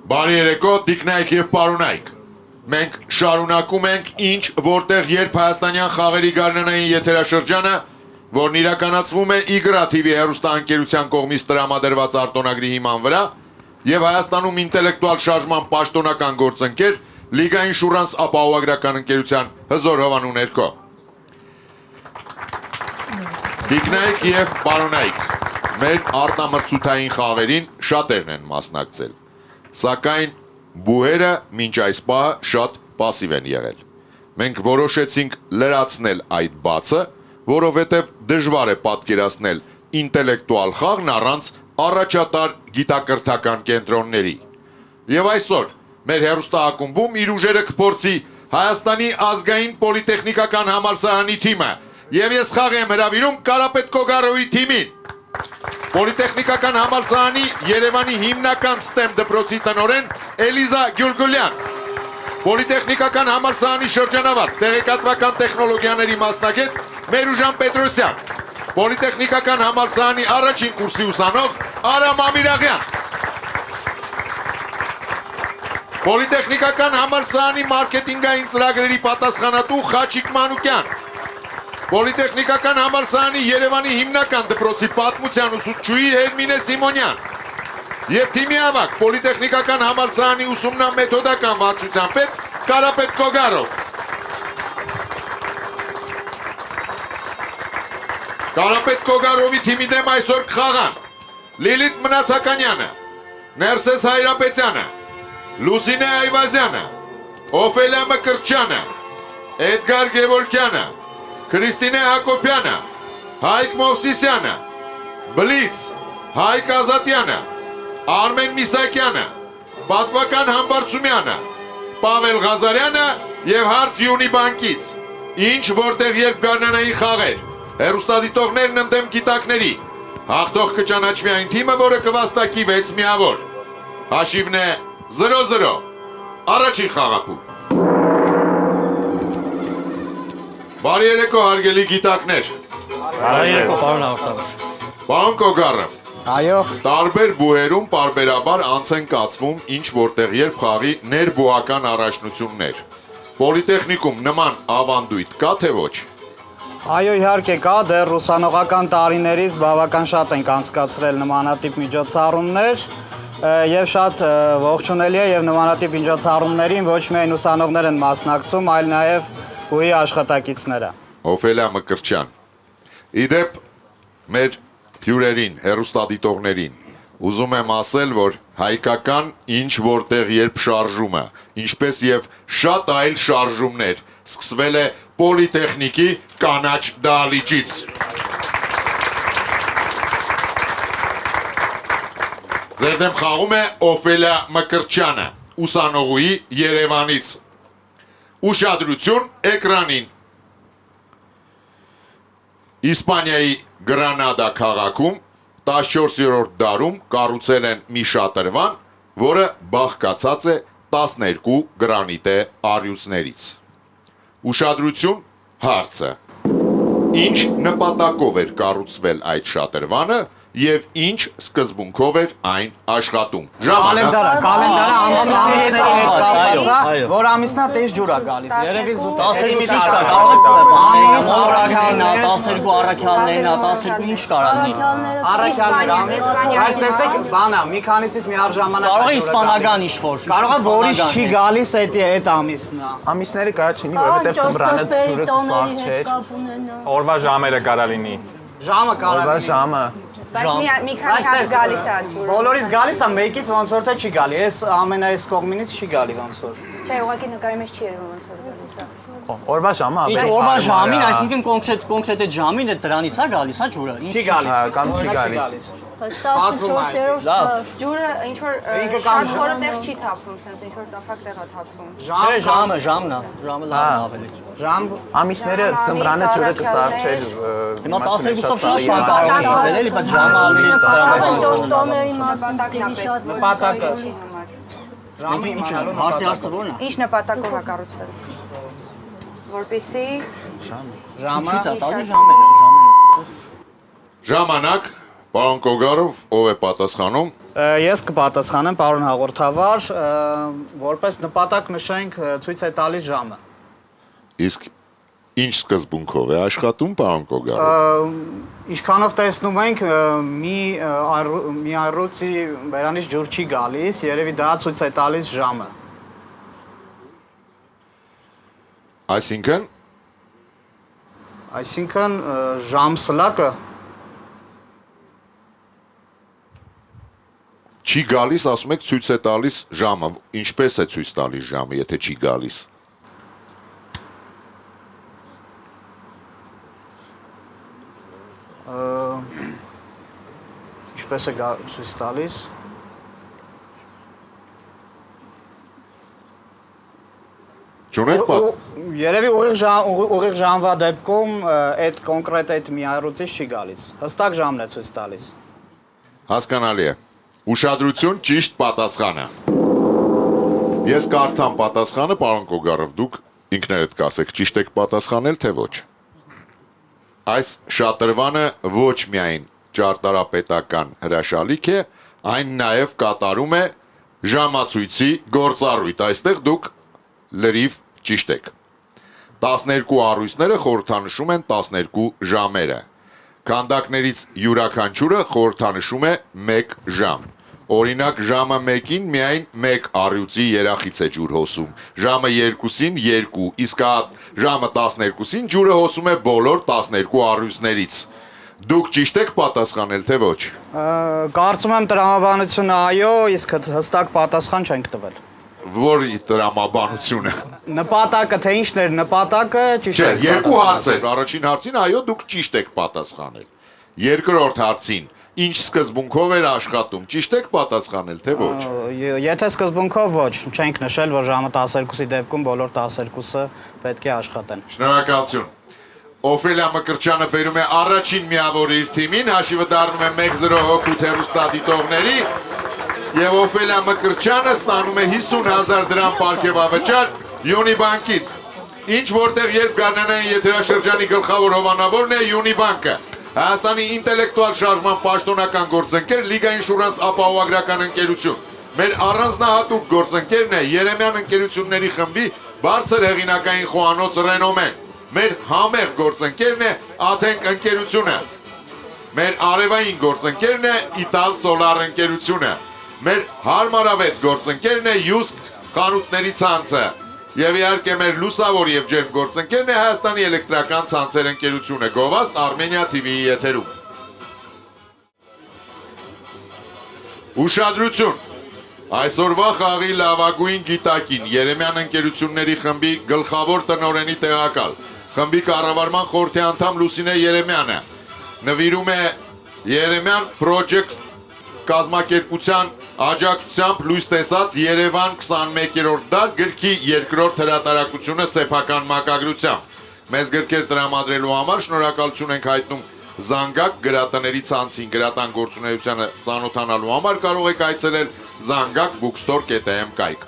Բարի երեկո, տիկնայք եւ պարոնայք։ Մենք շարունակում ենք ինչ որտեղ երբ հայաստանյան խաղերի գարնանային եթերաշրջանը, որն իրականացվում է Իգրա TV հեռուստաընկերության կողմից տրամադրված արտոնագրի հիման վրա եւ Հայաստանում ինտելեկտուալ շարժման պաշտոնական գործընկեր Լիգային շուրանս ապահովագրական ընկերության հզոր հովանու ներքո։ Տիկնայք եւ պարոնայք, մեր արտամրցութային խաղերին շատերն են մասնակցել, սակայն բուհերը մինչ այս պահը շատ պասիվ են եղել։ Մենք որոշեցինք լրացնել այդ բացը, որովհետև դժվար է պատկերացնել ինտելեկտուալ խաղն առանց առաջատար գիտակրթական կենտրոնների։ Եվ այսօր մեր հեռուստաակումբում իր ուժերը կփորձի Հայաստանի ազգային պոլիտեխնիկական համալսարանի թիմը, եւ ես խաղ եմ հրավիրում Կարապետ Կոգարովի թիմին։ Պոլիտեխնիկական համալսարանի Երևանի հիմնական STEM դպրոցի տնօրեն Էլիզա Գյուլգուլյան, Պոլիտեխնիկական համալսարանի շրջանավար տեղեկատվական տեխնոլոգիաների մասնագետ Մերուժան Պետրոսյան, Պոլիտեխնիկական համալսարանի առաջին կուրսի ուսանող Արամ Ամիրաղյան, Պոլիտեխնիկական համալսարանի մարքեթինգային ծրագրերի պատասխանատու Խաչիկ Մանուկյան, Պոլիտեխնիկական համալսարանի Երևանի հիմնական դպրոցի պատմության ուսուցչուհի Հերմինե Սիմոնյան եւ թիմի ավագ Պոլիտեխնիկական համալսարանի ուսումնամեթոդական վարչության պետ Կարապետ Կոգարով։ Կարապետ Կոգարովի թիմի դեմ այսօր կխաղան Լիլիթ Մնացականյանը, Ներսես Հայրապետյանը, Լուսինե Այվազյանը, Օֆելիա Մկրտչյանը, Էդգար Գևորգյանը, Քրիստինե Հակոբյանը, Հայկ Մովսիսյանը, Բլից, Հայկ Ազատյանը, Արմեն Միսակյանը, Պատվական Համբարձումյանը, Պավել Ղազարյանը եւ Հարց Յունի բանկից։ Ինչ որտեղ երբ գարնանային խաղեր, հեռուստադիտողներն ընդդեմ գիտակների, հաղթող կճանաչվի այն թիմը, որը կվաստակի 6 միավոր։ Հաշիվն է 0-0, առաջին խաղափուլ։ Բարի երեկո հարգելի գիտակներ։ Բարի երեկո, պարոն հաղորդավար։ Պարոն Կոգարով։ Այո։ Տարբեր բուհերում պարբերաբար անց են կացվում ինչ որտեղ երբ խաղի ներբուհական առաջնություններ։ Պոլիտեխնիկում նման ավանդույթ կա թե ոչ։ Այո, իհարկե կա, դեռ ուսանողական տարիներից բավական շատ ենք անցկացրել նմանատիպ միջոցառումներ եւ շատ ողջունելի է եւ նմանատիպ միջոցառումներին ոչ միայն ուսանողներ են մասնակցում, այլ նաեւ բուհի աշխատակիցները։ Օֆելիա Մկրտչյան։ Իդեպ մեր հյուրերին, հեռուստադիտողներին ուզում եմ ասել, որ հայկական ինչ որտեղ երբ շարժումը, ինչպես եւ շատ այլ շարժումներ սկսվել է Պոլիտեխնիկի կանաչ դահլիճից։ Ձեր դեմ խաղում է Օֆելիա Մկրտչյանը, ուսանողուհի Երևանից։ Ուշադրություն էկրանին։ Իսպանիայի Գրանադա քաղաքում 14-րդ դարում կառուցել են մի շատրվան, որը բաղկացած է 12 գրանիտե առյուծներից։ Ուշադրություն, հարցը։ Ինչ նպատակով էր կառուցվել այդ շատրվանը եւ ինչ սկզբունքով էր այն աշխատում։ Կալենդարը ամիսների հետ կապված է, որ ամիսնա տես ջուր է գալիս։ Երևի զուտ է։ Ամիս առաքյալներ, 12 առաքյալներն, 12 ինչ կարող լինի։ առաքյալներ ամիս, այս տեսեք բանա, մի քանիսից մի առժամանակ Կարող է իսպանական ինչ-որ։ կարող է որից չի գալիս այդ ամիսնա։ Ամիսները կարա չինի, որովհետև ծմրանը ջուրը սաղ չէր։ Օրվա ժամերը կարա լինի։ Ժամը կարող Օրվա է։ ժամը։ Բայց մի քանի հատ գալիս է ջուրը։ Բոլորից գալիս է, մեկից ոնց որ թե չի գալի, այս ամենայս կողմինից չի գալի ոնց որ։ Չէ, ուղղակի նկարի մեջ չի երևում ոնց որ գալիս է։ Օրվա ժամը Ինչ ավելի օրվա հարմար ժամին, է։ այսինքն կոնկրետ այդ ժամին է դրանից է գալիս, հա ջուրը։ Չի գալիս։ Կամ չի օրինակ գալիս։ Բայց 14-րդ Լավ։ ջուրը ինչ որ Ինքը կամ շատ խորը տեղ չի թափվում, sense ինչ որ տափակ տեղ է թափվում։ Չէ, ժամն է, ժամը լավ է ավելի։ Ժամ Ամիսները ծմրանը ջուրը կսաղ չէր։ Հիմա 12-ով շատ բան կարող է լինել, էլի, բայց ժամը ավելի Հաջորդ տոների մասին շատ նպատակը։ Ժամը ինչ է, հարցի հարցը ո՞րն է։ Ինչ նպատակով է կառուցվել։ Որպեսզի ժամը Ցույց է տալի ժամերը։ Ժամանակ, պարոն Կոգարով, ով է պատասխանում։ Ես կպատասխանեմ, պարոն հաղորդավար, որպես նպատակ նշենք ցույց է տալիս ժամը։ Իսկ ինչ սկզբունքով է աշխատում, պարոն Կոգարով։ Ինչքանով տեսնում ենք, մի առյուծի բերանից ջուր չի գալիս, երևի դա ցույց է տալիս ժամը։ Այսինքն ժամսլակը չի գալիս, ասում եք ցույց է տալիս ժամը, ինչպես է ցույց տալիս ժամը, եթե չի գալիս։ Ինչպես է ցույց տալիս։ Չունեք պատ։ Երևի ուղիղ ժամվա դեպքում այդ կոնկրետ այդ մի առյուծից չի գալիս։ Հստակ ժամն է ցույց տալիս։ Հասկանալի է։ Ուշադրություն, ճիշտ պատասխանը։ Ես կարդամ պատասխանը, պարոն Կոգարով, դուք ինքներդ կասեք, ճիշտ եք պատասխանել, թե ոչ։ Այս շատրվանը ոչ միայն ճարտարապետական հրաշալիք է, այն նաև կատարում է ժամացույցի գործառույթ։ Այստեղ դուք լրիվ ճիշտ եք։ 12 առույցները խորհրդանշում են 12 ժամերը։ Քանդակներից յուրաքանչյուրը խորհրդանշում է 1 ժամ։ Օրինակ ժամը 1-ին միայն 1 առյուծի երախից է ջուր հոսում, ժամը 2-ին 2, իսկ ժամը 12-ին ջուրը հոսում է բոլոր 12 առյուծներից։ Դուք ճիշտ եք պատասխանել, թե ոչ։ Կարծում եմ տրամաբանությունը այո, իսկ հստակ պատասխան չենք տվել։ Որ տրամաբանությունը։ Նպատակը, թե ինչն էր նպատակը, ճիշտ Չէ, եք երկու հարցեր։ Առաջին հարցին այո, դուք ճիշտ եք պատասխանել։ Երկրորդ հարցին ինչ սկզբունքով էր աշխատում, ճիշտ եք պատասխանել, թե ոչ։ Եթե սկզբունքով ոչ, չենք նշել, որ ժամը 12-ի դեպքում բոլոր 12-ը պետք է աշխատեն։ Շնորհակալություն։ Օֆելիա Մկրտչյանը բերում է առաջին միավորը իր թիմին, հաշիվը դառնում է 1-0 հոգու հեռուստադիտողների, եւ Օֆելիա Մկրտչյանը ստանում է 50,000 դրամ պարգևավճար Յունիբանկից։ Ինչ որտեղ երբ գարնանային եթերաշրջանի գլխավոր հովանավորն է Յունիբանկը։ Հայաստանի ինտելեկտուալ շարժման պաշտոնական գործընկեր Լիգա ինշուրանս ապահովագրական ընկերություն։ Մեր առանձնահատուկ գործընկերն է Երեմյան ընկերությունների խմբի բարձր հեղինակային խոհանոց Ռենոմեն։ Մեր համեղ գործընկերն է Աթենք ընկերությունը։ Մեր արևային գործընկերն է Իտալ Սոլար ընկերությունը։ Մեր հարմարավետ գործընկերն է Յուս խանութների ցանցը։ Եվ իհարկե մեր լուսավոր եւ ջերմ գործընկերն է Հայաստանի էլեկտրական ցանցեր ընկերությունը, Գովաստ Armenia TV-ի եթերում։ Ուշադրություն։ Այսօրվա խաղի լավագույն գիտակին Երեմյան ընկերությունների խմբի գլխավոր տնօրենի տեղակալ, խմբի կառավարման խորհրդի անդամ Լուսինե Երեմյանը նվիրում է Երեմյան Project կազմակերպության աջակցությամբ լույս տեսած Երևան 21-րդ դար գրքի երկրորդ հրատարակությունը սեփական մակագրությամբ։ Մեզ գրքեր տրամադրելու համար շնորհակալություն ենք հայտնում Զանգակ գրատների ցանցին, գրատան գործունեությանը ծանոթանալու համար կարող եք այցելել zangakbookstore.am կայք։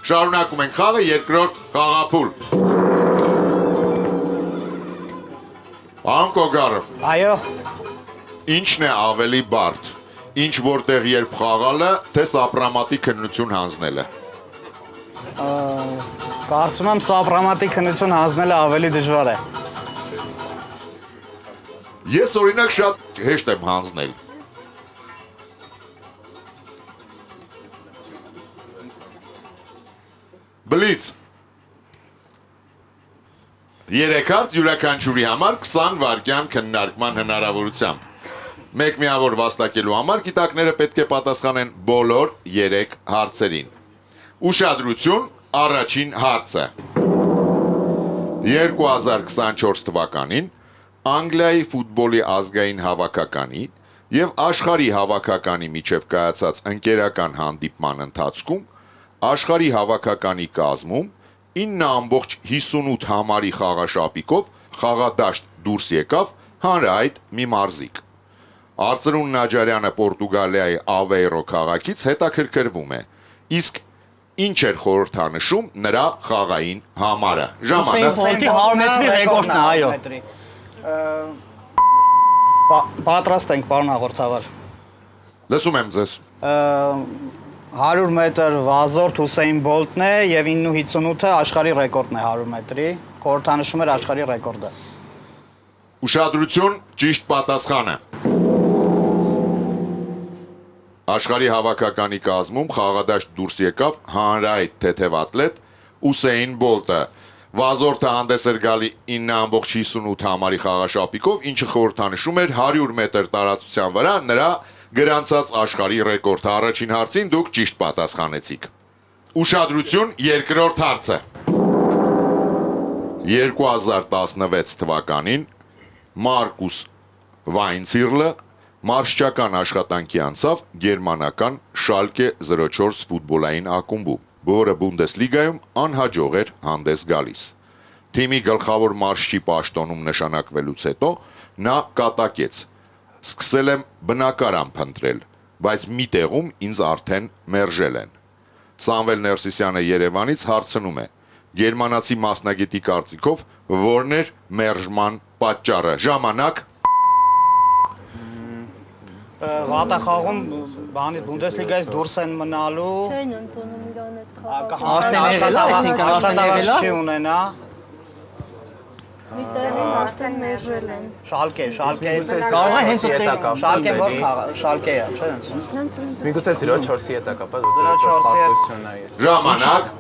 Շարունակում ենք խաղը, երկրորդ խաղափուլ։ Պարոն Կոգարով։ Այո։ Ինչն է ավելի բարդ։ Ինչ որտեղ երբ խաղալը, թե սապրամատի քննություն հանձնելը։ Կարծում եմ սապրամատի քննություն հանձնելը ավելի դժվար է։ Ես օրինակ շատ հեշտ եմ հանձնել։ Բլից։ 3 հարց յուրաքանչյուրի համար 20 վայրկյան քննարկման հնարավորությամբ։ Մեկ միավոր վաստակելու համար գիտակները պետք է պատասխանեն բոլոր 3 հարցերին։ Ուշադրություն, առաջին հարցը։ 2024 թվականին Անգլիայի ֆուտբոլի ազգային հավաքականի եւ աշխարհի հավաքականի միջև կայացած ընկերական հանդիպման ընթացքում աշխարհի հավաքականի կազմում 9.58 համարի խաղաշապիկով խաղադաշտ դուրս եկավ հանրահայտ մի մարզիկ։ Արծրուն Նաջարյանը Պորտուգալիայի Ավեյրո քաղաքից հետաքրքրվում է, իսկ ինչ էր խորհրդանշում նրա խաղային համարը։ Ժամանակ 100 մետրի ռեկորդն է, այո։ Պատրաստ ենք, պարոն հաղորդավար։ Լսում եմ ձեզ։ 100 մետր վազորդ Հուսեյն Բոլտն է եւ 9:58-ը աշխարհի ռեկորդն է 100 մետրի։ Խորհրդանշում էր աշխարհի ռեկորդը։ Ուշադրություն, ճիշտ պատասխանը։ Աշխարհի հավաքականի կազմում խաղադաշտ դուրս եկավ հանրահայտ թեթև ատլետ Ուսեյն Բոլտը։ Վազորդը հանդես էր գալի 9.58 համարի խաղաշապիկով, ինչը խորհրդանշում էր 100 մետր տարածության վրա նրա գրանցած աշխարհի ռեկորդը։ Առաջին հարցին դուք ճիշտ պատասխանեցիք։ Ուշադրություն, երկրորդ հարցը։ 2016 թվականին Մարկուս Վայնցիրլը մարշչական աշխատանքի անցավ գերմանական Շալկե 04 ֆուտբոլային ակումբում, որը Բունդեսլիգայում անհաջող էր հանդես գալիս։ Թիմի գլխավոր մարշչի պաշտոնում նշանակվելուց հետո նա կատակեց. «Սկսել եմ բնակարան փնտրել, բայց մի տեղում ինձ արդեն մերժել են»։ Սամվել Ներսիսյանը Երևանից հարցնում է. գերմանացի մասնագետի կարծիքով որն էր մերժման պատճառը։ Ժամանակ։ Վատախաղում բանի Բունդեսլիգայից դուրս են մնալու։ Չեն ընդունում իրան այդ Արդեն աշխատավարձ չի ունենա։ մի տեղից արդեն մերժել են։ Շալկե։ Կարող է հենց այդտեղ։ Շալկե որ Շալկեա, չէ՞։ Միգուցե 04-ի հետ է կապված, 04-ի հետ։ Ժամանակ։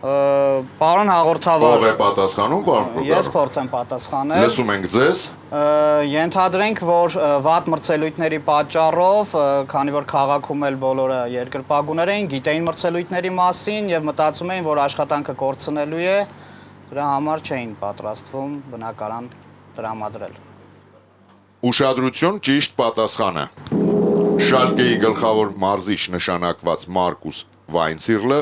Պարոն հաղորդավար։ Ով է պատասխանում, պարոն։ Ես փորձեմ պատասխանել։ Լսում ենք ձեզ։ Ենթադրենք, որ վատ մրցելույթների պատճառով, քանի որ քաղաքում էլ բոլորը երկրպագուներ էին, գիտեին մրցելույթների մասին եւ մտածում էին, որ աշխատանքը կորցնելու է, դրա համար չէին պատրաստվում բնակարան տրամադրել։ Ուշադրություն, ճիշտ պատասխանը։ Շալկեի գլխավոր մարզիչ նշանակված Մարկուս Վայնցիրլը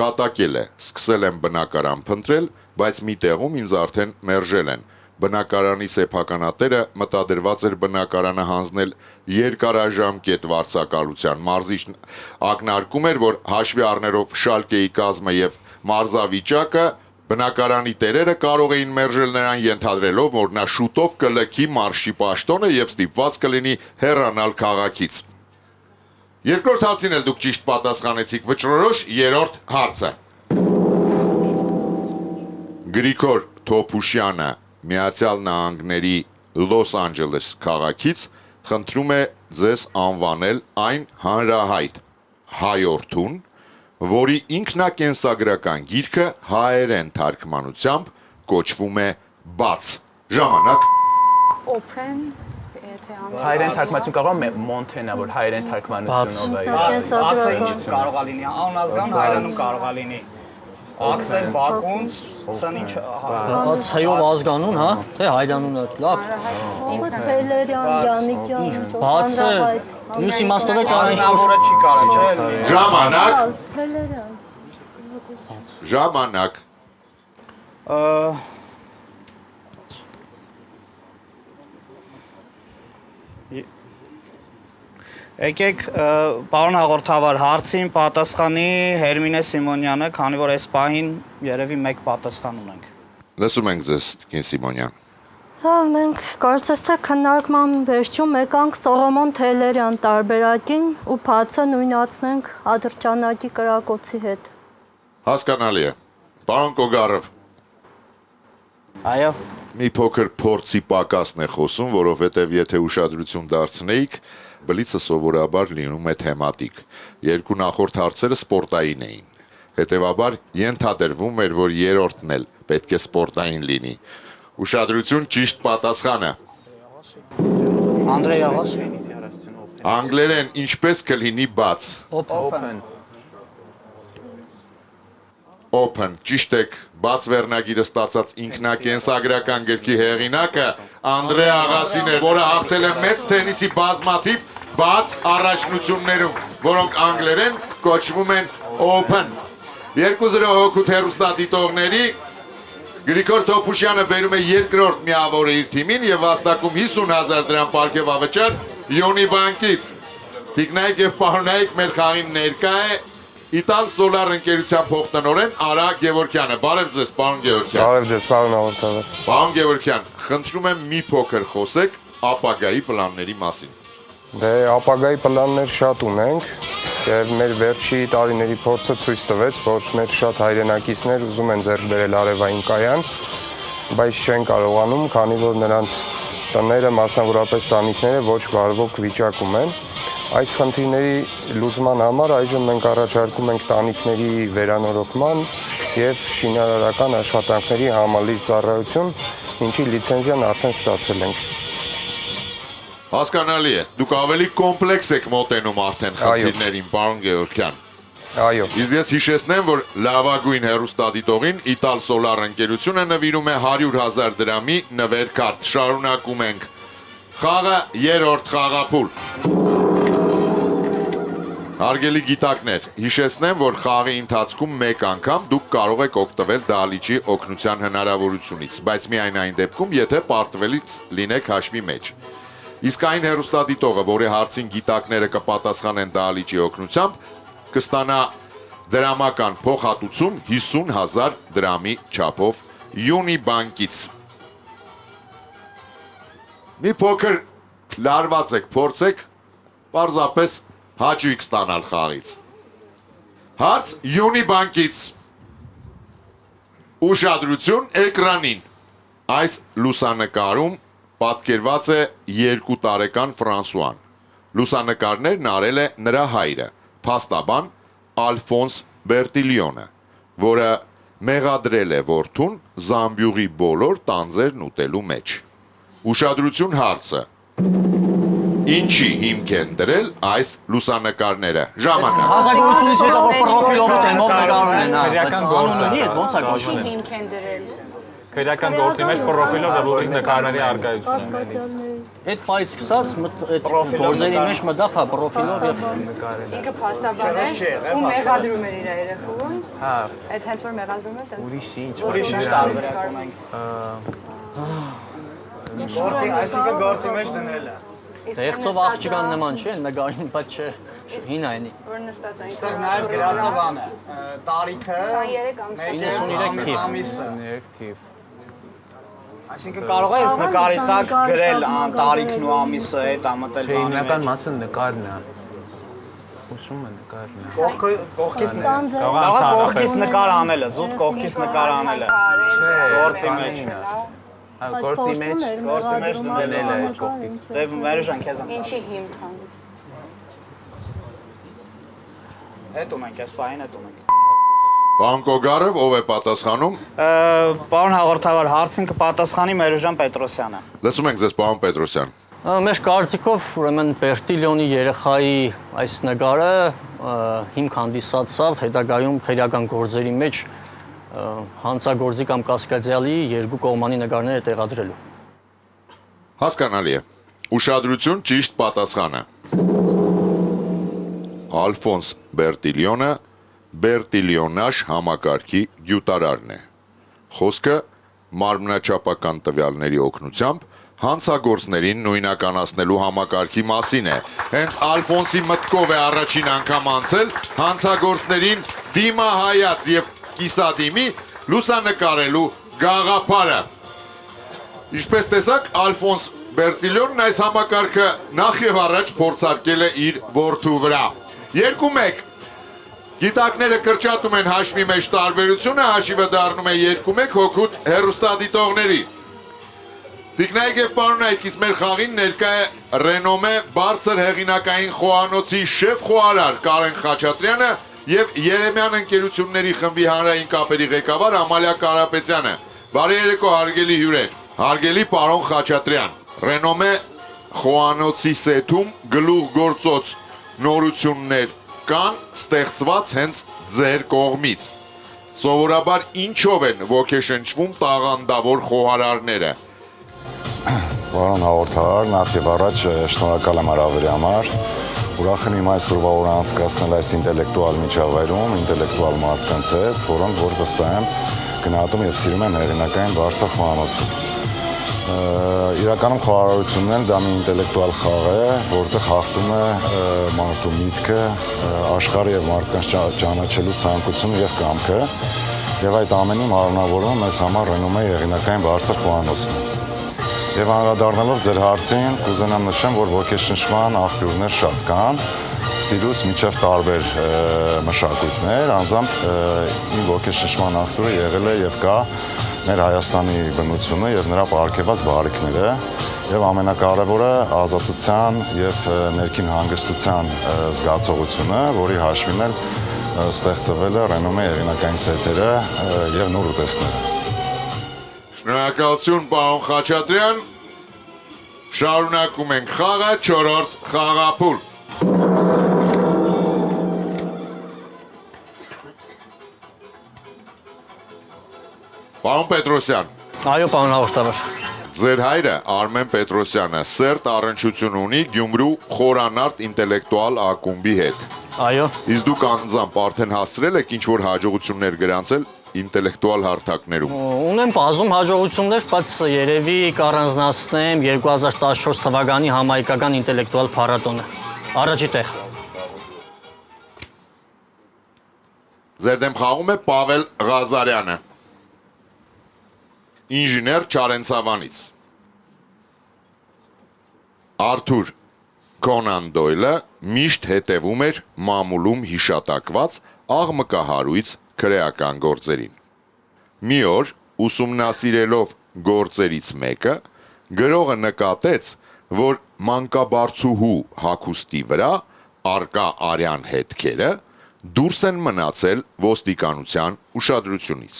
կատակել է. «Սկսել եմ բնակարան փնտրել, բայց մի տեղում ինձ արդեն մերժել են»։ Բնակարանի սեփականատերը մտադրված էր բնակարանը հանձնել երկարաժամկետ վարձակալության։ Մարզիչն ակնարկում էր, որ հաշվի առներով Շալկեի կազմը եւ մարզավիճակը բնակարանի տերերը կարող էին մերժել նրան, ենթադրելով, որ նա շուտով կլքի մարշչի պաշտոնը եւ ստիպված կլինի հեռանալ քաղաքից։ Երկրորդ հարցին էլ դուք ճիշտ պատասխանեցիք, վճռորոշ երրորդ հարցը։ Գրիգոր Թոփուշյանը Միացյալ Նահանգների Լոս Անջելես քաղաքից խնդրում է ձեզ անվանել այն հանրահայտ հայորդուն, որի ինքնակենսագրական գիրքը հայերեն թարգմանությամբ կոչվում է բաց։ Ժամանակ։ Open հայերեն թարգմանություն կարող է Մոնթենա, որ հայերեն թարգմանությունով է։ Բացը ինչ կարող է լինի, անազգան հայերենում կարող է լինի։ Աքսել Բակունց, ցնիչ Ցայով ազգանուն, հա, թե հայրանունը, լավ։ Թելերյան, Յանիկյան, Բացը մյուս իմաստով է կարող Անավորը չի կարող, չէ՞։ Ժամանակ։ Թելերյան։ Ժամանակ։ Եկեք, պարոն հաղորդավար, հարցին պատասխանի Հերմինե Սիմոնյանը, քանի որ այս պահին երևի մեկ պատասխան ունենք։ Լսում ենք ձեզ, Տիկին Սիմոնյան։ Հա, մենք կարծես թե քննարկման վերջում եկանք Սողոմոն Թելերյան տարբերակին ու բացը նույնացնենք Ադրճանակի կրակոցի հետ։ Հասկանալի է։ Պարոն Կոգարով, Այո։ մի փոքր փորձի պակասն է խոսում, որովհետև եթե ուշադրություն դարձնեիք, բլիցը սովորաբար լինում է թեմատիկ։ Երկու նախորդ հարցերը սպորտային էին։ Հետևաբար ենթադրվում էր, որ երրորդն էլ պետք է սպորտային լինի։ Ուշադրություն, ճիշտ պատասխանը։ Անդրեյ Աղաս։ Անգլերեն ինչպես կլինի բաց։ Open։ Open, ճիշտ եք, բաց վերնագիրը ստացած ինքնակենսագրական գրքի հեղինակը Անդրե Աղասին է, որը հաղթել է մեծ թենիսի բազմաթիվ բաց առաջնություններում, որոնք անգլերեն կոչվում են Open։ 2-0 հոգուտ հեռուստադիտողների Գրիգոր Թոփուշյանը բերում է երկրորդ միավորը իր թիմին եւ վաստակում 50,000 դրամ պարգեւավճար Յոնի բանկից։ Տիկնայք եւ պարոնայք, մեր խաղին ներկա է Իտալ Սոլար ընկերության փոխտնօրեն Արա Գևորգյանը։ Բարև ձեզ, պարոն Գևորգյան։ Բարև ձեզ, պարոն հաղորդավար։ Պարոն Գևորգյան, խնդրում եմ մի փոքր խոսեք ապագայի պլանների մասին։ Դե ապագայի պլաններ շատ ունենք եւ մեր վերջի տարիների փորձը ցույց տվեց, որ մեր շատ հայրենակիցներ ուզում են ձեռք բերել արևային կայան, բայց չեն կարողանում, քանի որ նրանց տները, մասնավորապես տանիքները ոչ բարվոք վիճակում են։ Այս խնդիրների լուծման համար այժմ մենք առաջարկում ենք տանիքների վերանորոգման եւ շինարարական աշխատանքների համալիր ծառայություն, ինչի լիցենզիան արդեն ստացել ենք։ Հասկանալի է, դուք ավելի կոմպլեքս եք մոտենում արդեն խնդիրներին, պարոն Գեորգյան։ Այո։ Իսկ ես հիշեցնեմ, որ լավագույն հեռուստադիտողին Ital Solar ընկերությունը նվիրում է 100,000 դրամի նվեր-քարտ։ Շարունակում ենք։ Խաղը երրորդ խաղափուլ։ Հարգելի գիտակներ, հիշեցնեմ, որ խաղի ընթացքում մեկ անգամ դուք կարող եք օգտվել դահլիճի օգնության հնարավորությունից, բայց միայն այն դեպքում, եթե պարտվելից լինեք հաշվի մեջ։ Իսկ այն հեռուստադիտողը, որի հարցին գիտակները կպատասխանեն դահլիճի օգնությամբ, կստանա դրամական փոխհատուցում 50,000 դրամի չափով Յունիբանկից։ Մի փոքր լարված եք, փորձեք, պարզապես հաճույք ստանալ խաղից։ Հարց Յունիբանկից։ Ուշադրություն էկրանին։ Այս լուսանկարում պատկերված է 2 տարեկան Ֆրանսուան։ Լուսանկարներն արել է նրա հայրը, փաստաբան Ալֆոնս Բերտիլիոնը, որը մեղադրել է որդուն Զամբյուղի բոլոր տանձերն ուտելու մեջ։ Ուշադրություն հարցը։ Ինչի հիմք են դրել այս լուսանկարները։ Ժամանակ։ Հանցագործությունից հետո պրոֆիլով թեմով նկարում են, Քրեական գործը։ անունի հետ ոնց է գործում։ Հիմք են դրել։ Քրեական գործի մեջ պրոֆիլով եւ լուծիկ նկարների արկայությունն է։ Այդ պայից սկսած այդ գործերի մեջ մտավ հա պրոֆիլով եւ Ինքը փաստաբան է, ու մեղադրում էր իր երեխուն։ Հա։ Այդ հենց որ մեղադրում է, տենց։ Ուրիշ ինչ տարբերակում ենք։ Գործի, այսինքն գործի մեջ դնել է։ Եղծով աղջկան նման չէ, նկարին բայց չէ, հին այնի։ Որ նստած այն։ Այստեղ նաև գրած է բանը, տարիքը 93 ամիսը։ 3 թիվ։ Այսինքն կարող է այս նկարի տակ գրել տարիքն ու ամիսը, այդ ամտել Չէ, բանի հիմնական մեջ։ մասը նկարն է։ Հուշում է նկարն է։ Կողքից Կարող կարող է կողքից նկար անելը, զուտ կողքից նկար անելը։ Գործի մեջ։ Հա, գործի մեջ Գործի մեջ դնել դնել է։ է այդ կողքից։ Դե Մերուժան քեզ եմ։ Ինչի հիմք հանդես։ Հետում ենք, այս պահին հետում ենք։ Պարոն Կոգարով, ով է պատասխանում։ Պարոն հաղորդավար, հարցին կպատասխանի Մերուժան Պետրոսյանը։ Լսում ենք ձեզ, պարոն Պետրոսյան։ Մեր կարծիքով ուրեմն Բերտիլիոնի երեխայի այս նկարը հիմք հանդիսացավ հետագայում քրեական գործերի մեջ հանցագործի կամ կասկածյալի երկու կողմանի նկարները տեղադրելու։ Հասկանալի է։ Ուշադրություն ճիշտ պատասխանը։ Ալֆոնս Բերտիլիոնը Բերտիլիոնաշ համակարգի գյուտարարն է։ Խոսքը մարմնաչափական տվյալների օգնությամբ հանցագործներին նույնականացնելու համակարգի մասին է։ Հենց Ալֆոնսի մտքով է առաջին անգամ անցել հանցագործներին դիմահայաց եւ կիսադիմի լուսանկարելու գաղափարը։ Ինչպես տեսակ, Ալֆոնս Բերտիլիոնն այս համակարգը նախ եւ առաջ փորձարկել է իր որդու վրա։ 2-1 Գիտակները կրճատում են հաշվի մեջ տարբերությունը, հաշիվը դառնում է 2-1 հոգուտ հեռուստադիտողների։ Տիկնայք եւ պարոնայք, իսկ մեր խաղին ներկա է ռենոմե բարձր հեղինակային խոհանոցի շեֆ խոհարար Կարեն Խաչատրյանը եւ Երեմյան ընկերությունների խմբի հանրային կապերի ղեկավար Ամալիա Կարապետյանը։ Բարի երեկո, հարգելի հյուրեր։ Հարգելի պարոն Խաչատրյան, ռենոմե խոհանոցի սեթում գլուխգործոց նորություններ կան ստեղծված հենց ձեր կողմից։ Սովորաբար ինչով են ոգեշնչվում տաղանդավոր խոհարարները։ Պարոն հաղորդավար, նախ եւ առաջ շնորհակալ եմ հրավերի համար։ Ուրախ եմ այսօրվա օրը անցկացնել այս ինտելեկտուալ միջավայրում, ինտելեկտուալ մարդկանց հետ, որոնք որ վստահ եմ գնահատում եւ սիրում են հեղինակային բարձր խոհանոցը։ Իրականում խոհարարությունն դա մի ինտելեկտուալ խաղ է, որտեղ հաղթում է մարդու միտքը, աշխարհը եւ մարդկանց ճանաչելու ցանկությունը եւ կամքը, եւ այդ ամենին մարմնավորում մեզ համար ռենոմե հեղինակային բարձր խոհանոցն է։ Եվ անդրադառնալով ձեր հարցին, կուզենամ նշեմ, որ ոգեշնչման աղբյուրներ շատ կան, սիրուց մինչև տարբեր մշակույթներ, անձամբ իմ ոգեշնչման աղբյուրը եղել է եւ կա մեր Հայաստանի բնությունը եւ նրա պարգևած բարիքները, եւ ամենակարևորը ազատության եւ ներքին հանգստության զգացողությունը, որի հաշվին էլ ստեղծվել է ռենոմե եղանակային սեթերը եւ նոր ուտեստները։ Շնորհակալություն, պարոն Խաչատրյան։ Շարունակում ենք խաղը, 4-րդ խաղափուլ։ Պարոն Պետրոսյան։ Այո, պարոն հաղորդավար։ Ձեր հայրը Արմեն Պետրոսյանը սերտ առնչություն ունի Գյումրու խորանարդ ինտելեկտուալ ակումբի հետ։ Այո։ Իսկ դուք անձամբ արդեն հասցրել եք ինչ-որ հաջողություններ գրանցել ինտելեկտուալ հարթակներում։ Ունեմ բազում հաջողություններ, բայց երևի կառանձնացնեմ 2014 թվականի համահայկական ինտելեկտուալ փառատոնը։ Առաջի տեղ։ Ձեր դեմ խաղում է Պավել Ղազարյանը, ինժեներ Չարենցավանից։ Արթուր Կոնան Դոյլը միշտ հետևում էր մամուլում հիշատակված աղմկահարույց քրեական գործերին։ Մի օր, ուսումնասիրելով գործերից մեկը, գրողը նկատեց, որ մանկաբարձուհու հագուստի վրա արկա արյան հետքերը դուրս են մնացել ոստիկանության ուշադրությունից։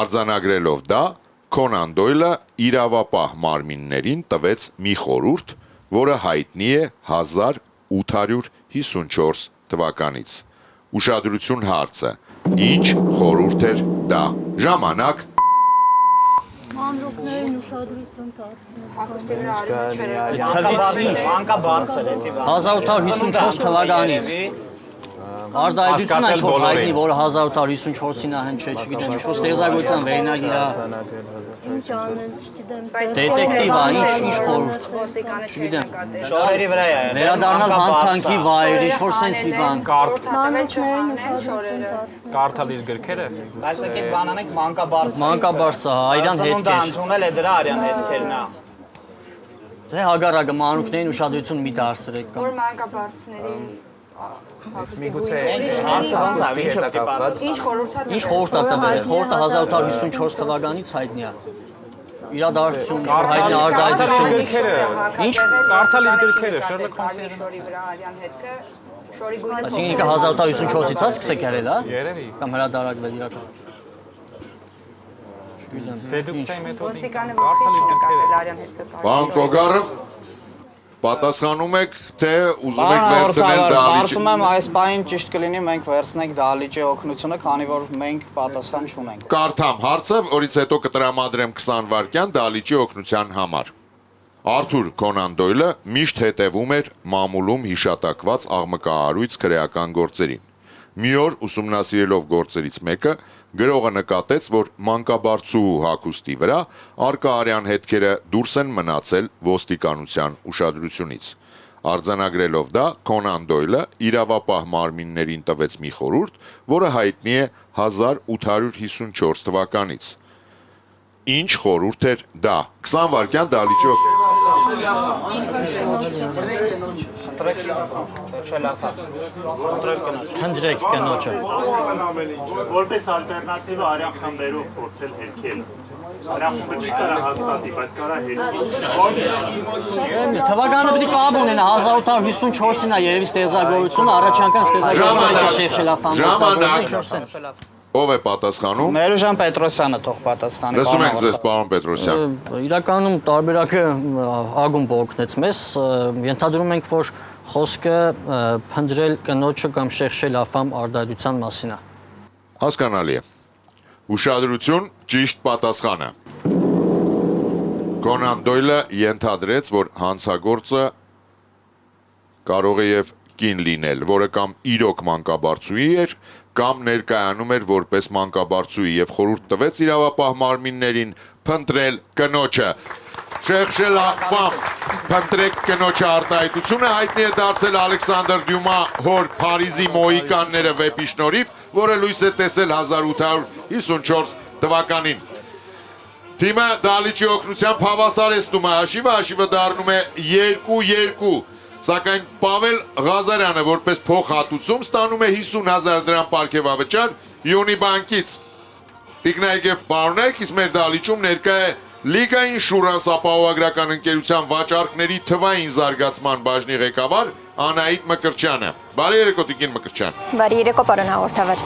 Արձանագրելով դա, Կոնան Դոյլը իրավապահ մարմիններին տվեց մի խորհուրդ, որը հայտնի է 1854 թվականից։ Ուշադրություն հարցը, ինչ խորհուրդ էր դա։ Ժամանակ։ Մանրուքներին ուշադրություն դարձնել։ Մանկաբարձր է դիվան։ 1854 թվականից։ Արդայդությունը ինչ-որ հայտնի, որը 1854-ին ահեն չէ, չգիտեմ, ինչ-որ ստեղծագործության վերնագիր է։ Ինչ անես, չգիտեմ։ Դետեկտիվ է, ինչ խորհուրդ։ Ոստիկանությունն Շորերի վրա է։ Վերադառնալ հանցանքի վայր, ինչ-որ սենց մի բան։ Մանրուքներին ուշադրություն դարձնել։ Կարդալ իր գրքերը։ Բայց եկեք բանանենք մանկաբարձր։ Մանկաբարձը, այրան հետքեր։ Ընդունել է դրա արյան հետքերն է։ Դե հագարակը մանրուքներին ուշադրություն մի դարձրեք կամ։ Որ մանկաբարձների Միգուցե Հարցը ոնց է, ինչ պետք է պատասխան։ ինչ խորհուրդ է Ինչ խորհուրդ է տվել, խորհուրդը 1854 թվականից հայտնի է։ Իրադարձություն, հայտնի արտահայտություն։ Ինչ Կարդալ իր գրքերը, Շերլոկ Հոլմսի։ շորի վրա արյան հետքը շորի գույնը Այսինքն ինքը 1854-ից է սկսեք ярել, հա։ Երևի։ Կամ հրադարակվել իրական։ Չգիտեմ։ Դեդուկցիայի մեթոդի ոստիկանը կարդալ իր որքան գրքերը։ արյան հետքը Պարոն Կոգարով, պատասխանում եք, թե ուզում եք վերցնել դահլիճ։ Կարծում եմ այս պահին ճիշտ կլինի մենք վերցնենք դահլիճի օգնությունը, քանի որ մենք պատասխան չունենք։ Կարդամ հարցը, որից հետո կտրամադրեմ 20 վայրկյան դահլիճի օգնության համար։ Արթուր Կոնան Դոյլը միշտ հետևում էր մամուլում հիշատակված աղմկահարույց քրեական գործերին։ Մի օր ուսումնասիրելով գործերից մեկը, գրողը նկատեց, որ մանկաբարձուհու հագուստի վրա արկա արյան հետքերը դուրս են մնացել ոստիկանության ուշադրությունից։ Արձանագրելով դա, Կոնան Դոյլը իրավապահ մարմիններին տվեց մի խորհուրդ, որը հայտնի է 1854 թվականից։ Ինչ խորհուրդ էր դա։ 20 վայրկյան դահլիճի Հնդրեք կնոջը։ Որպես ալտերնատիվը արյան խմբերով փորձել հերքել։ Արյան խումբը չի կարա հաստատի, բայց կարա հերքել։ Թվականը պիտի կապ ունենա 1854-ին է երևի ստեղծագործությունը, առաջ անգամ ստեղծագործությունը։ Ով է պատասխանում։ Մերուժան Պետրոսյանը թող պատասխանի։ Լսում ենք ձեզ, պարոն Պետրոսյան։ Իրականում տարբերակը ագումբը օգնեց մեզ, ենթադրում ենք, որ խոսքը փնտրել կնոջը կամ շեշել ափամ արդարության մասին է։ Հասկանալի է։ Ուշադրություն, ճիշտ պատասխանը։ Կոնան Դոյլը ենթադրեց, որ հանցագործը կարող է եւ կին լինել, որը կամ իրոք մանկաբարձուհի էր, կամ ներկայանում էր որպես մանկաբարձուհի եւ խորհուրդ տվեց իրավապահ մարմիններին փնտրել կնոջը։ Շեշել ափամ, փնտրեք կնոջը արտահայտությունը հայտնի է դարձել Ալեքսանդր Դյումա հոր Փարիզի Մոհիկանները վեպի շնորհիվ, որը լույս է տեսել 1854 թվականին։ Թիմը Դալիճի օգնությամբ հավասարեցնում է հաշիվը, հաշիվը դառնում է 2-2, սակայն Պավել Ղազարյանը որպես փոխհատուցում ստանում է 50,000 դրամ պարգևավճար Յունի բանկից։ Տիկնայք եւ պարոնայք, իսկ մեր դալիճում ներկա է Լիգա Ինշուրանս ապահովագրական ընկերության վաճառքների թվային զարգացման բաժնի ղեկավար Անահիտ Մկրտչյանը։ Բարի երեկո, Տիկին Մկրտչյան։ Բարի երեկո, պարոն հաղորդավար։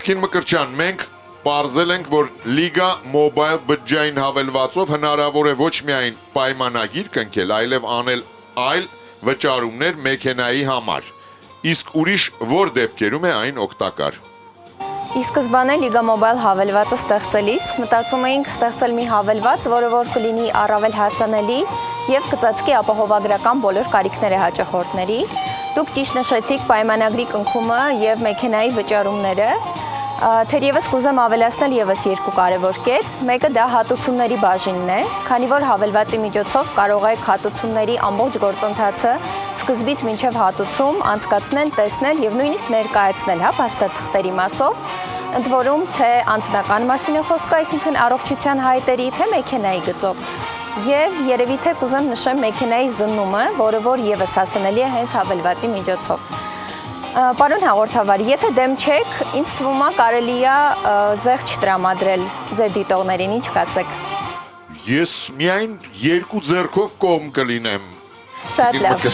Տիկին Մկրտչյան, մենք պարզել ենք, որ Լիգա մոբայլ բջջային հավելվածով հնարավոր է ոչ միայն պայմանագիր կնքել, այլև անել այլ վճարումներ մեքենայի համար։ Իսկ ուրիշ որ դեպքերում է այն օգտակար։ Ի սկզբանե Լիգա մոբայլ հավելվածը ստեղծելիս մտածում էինք ստեղծել մի հավելված, որը որ կլինի առավել հասանելի եւ կծածկի ապահովագրական բոլոր կարիքները հաճախորդների։ Դուք ճիշտ նշեցիք պայմանագրի կնքումը եւ մեքենայի վճարումները։ Թերևս կուզեմ ավելացնել եւս երկու կարևոր կետ։ Մեկը դա հատուցումների բաժինն է, քանի որ հավելվածի միջոցով կարող եք հատուցումների ամբողջ գործընթացը սկզբից մինչև հատուցում անցկացնել, տեսնել եւ նույնիսկ ներկայացնել, փաստաթղթերի մասով, ընդ որում թե անձնական մասին է խոսքը, այսինքն առողջության հայտերի, թե մեքենայի գծով։ Եվ երևի թե կուզեմ նշեմ մեքենայի զննումը, որը որ եւս հասանելի է հենց հավելվածի միջոցով։ Պարոն հաղորդավար, եթե դեմ չեք, ինձ թվում է կարելի է զեղչ տրամադրել ձեր դիտողներին, ինչ կասեք։ Ես միայն երկու ձեռքով կողմ կլինեմ։ Շատ լավ։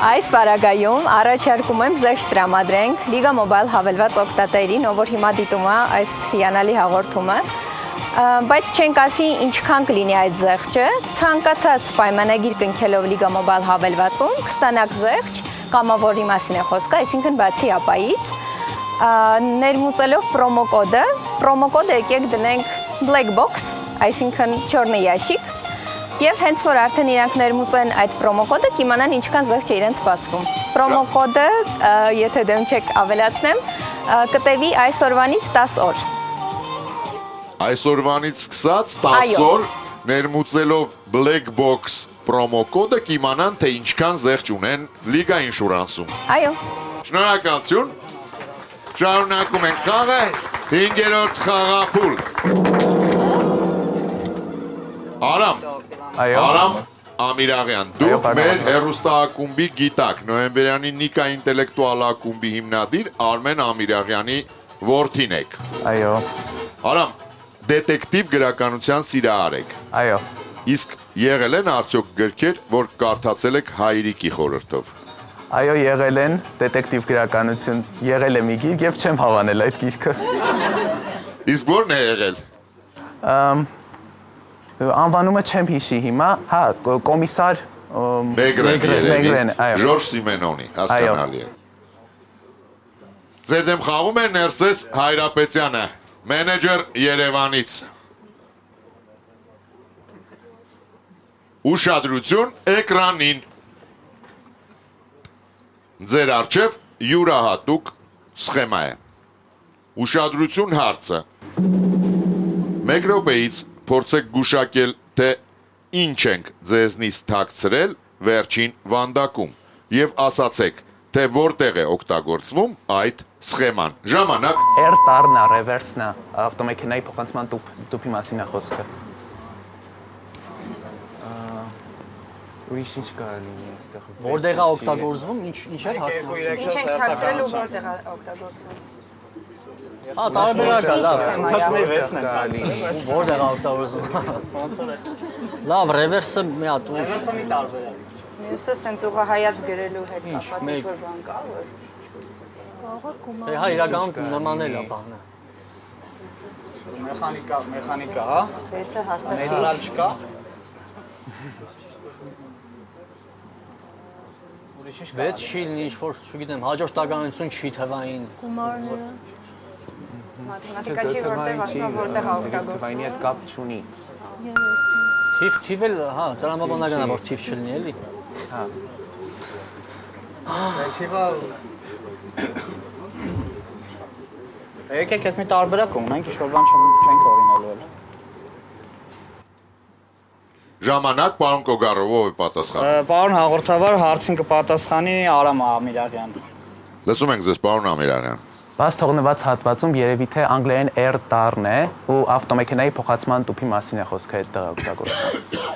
Այս պարագայում առաջարկում եմ զեղչ տրամադրենք Լիգա մոբայլ հավելված օգտատերին, ով որ հիմա դիտում է այս հիանալի հաղորդումը։ Բայց չենք ասի ինչքան կլինի այդ զեղչը, ցանկացած պայմանագիր կնքելով Լիգա մոբայլ հավելվածում կստանաք զեղչ, կամավորի մասին է խոսքը, այսինքն բացի ապայից, ներմուծելով պրոմոկոդը եկեք դնենք black box, այսինքն չորնի ящик, եւ հենց որ արդեն իրանք ներմուծեն այդ պրոմոկոդը, կիմանան ինչքան զեղչ է իրենց սպասվում։ Պրոմոկոդը, եթե դեմ չեք ավելացնեմ, կտևի այսօրվանից 10 օր։ Այսօրվանից սկսած 10 օր ներմուծելով black box պրոմոկոդը կիմանան, թե ինչքան զեղչ ունեն Լիգա Ինշուրանսում։ Այո։ Շնորհակալություն։ Շարունակում ենք խաղը, 5-րդ խաղափուլ։ Արամ Ամիրաղյան, դուք մեր հեռուստաակումբի գիտակ, նոյեմբերյանի Նիկա ինտելեկտուալ ակումբի հիմնադիր Արմեն Ամիրաղյանի որդին եք։ Այո։ Արամ, դետեկտիվ գրականության սիրահար եք։ Այո։ Իսկ եղել են արդյոք գրքեր, որ կարդացել եք հայրիկի խորհրդով։ Այո, եղել են դետեկտիվ գրականություն, եղել է մի գիրք եւ չեմ հավանել այդ գիրքը։ Իսկ ո՞րն է եղել։ Անվանումը չեմ հիշի հիմա, հա, կոմիսար Մեգրեն, Ժորժ Սիմենոնի, հասկանալի է։ Ձեր դեմ խաղում է Ներսես Հայրապետյանը, մենեջեր Երևանից։ Ուշադրություն էկրանին։ Ձեր առջև յուրահատուկ սխեմա է։ Ուշադրություն հարցը։ Մեկ րոպեից փորձեք գուշակել, թե ինչ ենք ձեզնից թաքցրել վերջին վանդակում եւ ասացեք, թե որտեղ է օգտագործվում այդ սխեման։ Ժամանակ։ R-տառնա, ռևերսնա, ավտոմեքենայի փոխանցման տուփի մասին է խոսքը։ Ուրիշ ինչ կարող լինի այստեղ։ Որտեղ է օգտագործվում, ինչ էր հարցնում։ Ինչ ենք թաքցրել ու որտեղ է օգտագործվում։ Հա, տարբերակ է, լավ։ Ցուցածմի 6-ն են թաքցրել։ Որտեղ է օգտագործվում։ Լավ, ռևերսը մի հատ ուրիշ։ Ռևերսը մի տարբերակ։ Մյուսը սենց ուղղահայաց գրելու հետ կապված ինչ-որ բան կա, որ Դե հա, իրականում նմանել է բանը։ Մեխանիկա, հա։ Վեցը հաստատ Մեդալ չկա։ Վեց չի լինի, ինչ-որ, չգիտեմ, հաջորդ տականություն չի թվային։ Գումարները։ մաթեմատիկա չի որտեղ ասում որտեղ է օգտագործվում։ Թվայինի հետ կապ չունի։ Թիվ էլ, հա, տրամաբանական է, որ թիվ չլինի, էլի։ Հա։ Թիվը Եկեք այդ մի տարբերակ ունենք, ինչ-որ բան չենք օրինելու էլ։ Ժամանակ, պարոն Կոգարով, ով է պատասխանում։ Պարոն հաղորդավար, հարցին կպատասխանի Արամ Ամիրաղյան։ Լսում ենք ձեզ, պարոն Ամիրաղյան։ Բաց թողնված հատվածում երևի թե անգլերեն R տառն է ու ավտոմեքենայի փոխանցման տուփի մասին է խոսքը այդ տղա օգտագործում։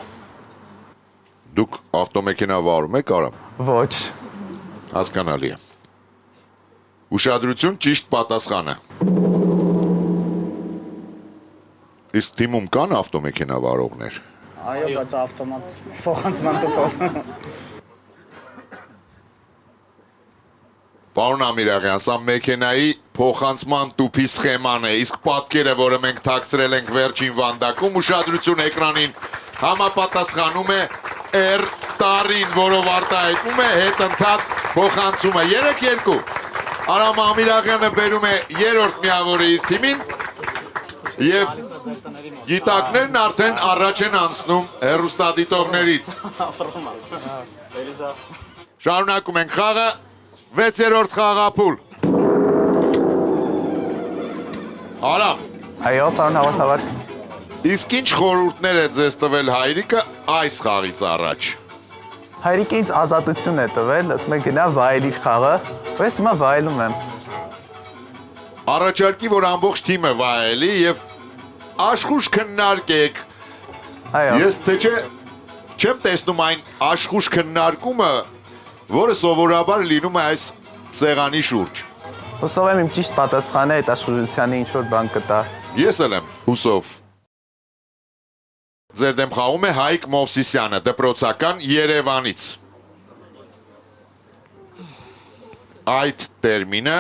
Դուք ավտոմեքենա վարում եք, Արամ։ Ոչ։ Հասկանալի է։ Ուշադրություն, ճիշտ պատասխանը։ Իսկ թիմում կան ավտոմեքենա վարողներ։ Այո, բայց ավտոմատ փոխանցման տուփով։ Պարոն Ամիրաղյան, սա մեքենայի փոխանցման տուփի սխեման է, իսկ պատկերը, որը մենք թաքցրել ենք վերջին վանդակում, ուշադրություն էկրանին, համապատասխանում է R տառին, որով արտահայտվում է հետընթաց փոխանցումը։ 3-2։ Արամ Ամիրաղյանը բերում է 3-րդ միավորը իր թիմին եւ գիտակներն արդեն առաջ են անցնում հեռուստադիտողներից։ Շարունակում ենք խաղը, 6-րդ խաղափուլ։ Արամ։ Այո, պարոն հաղորդավար։ Իսկ ինչ խորհուրդներ է ձեզ տվել հայրիկը այս խաղից առաջ։ Հայրիկը ինձ ազատություն է տվել, ասում է գնա վայելիր խաղը, ու ես հիմա վայելում եմ։ Առաջարկի, որ ամբողջ թիմը վայելի եւ աշխուժ քննարկեք։ Այո։ Ես թե չեմ տեսնում այն աշխուժ քննարկումը, որը սովորաբար լինում է այս սեղանի շուրջ։ Հուսով եմ իմ ճիշտ պատասխանը այդ աշխուժությանը ինչ-որ բան կտա։ Ես էլ եմ հուսով։ Ձեր դեմ խաղում է Հայկ Մովսիսյանը, դպրոցական Երևանից։ Այդ տերմինը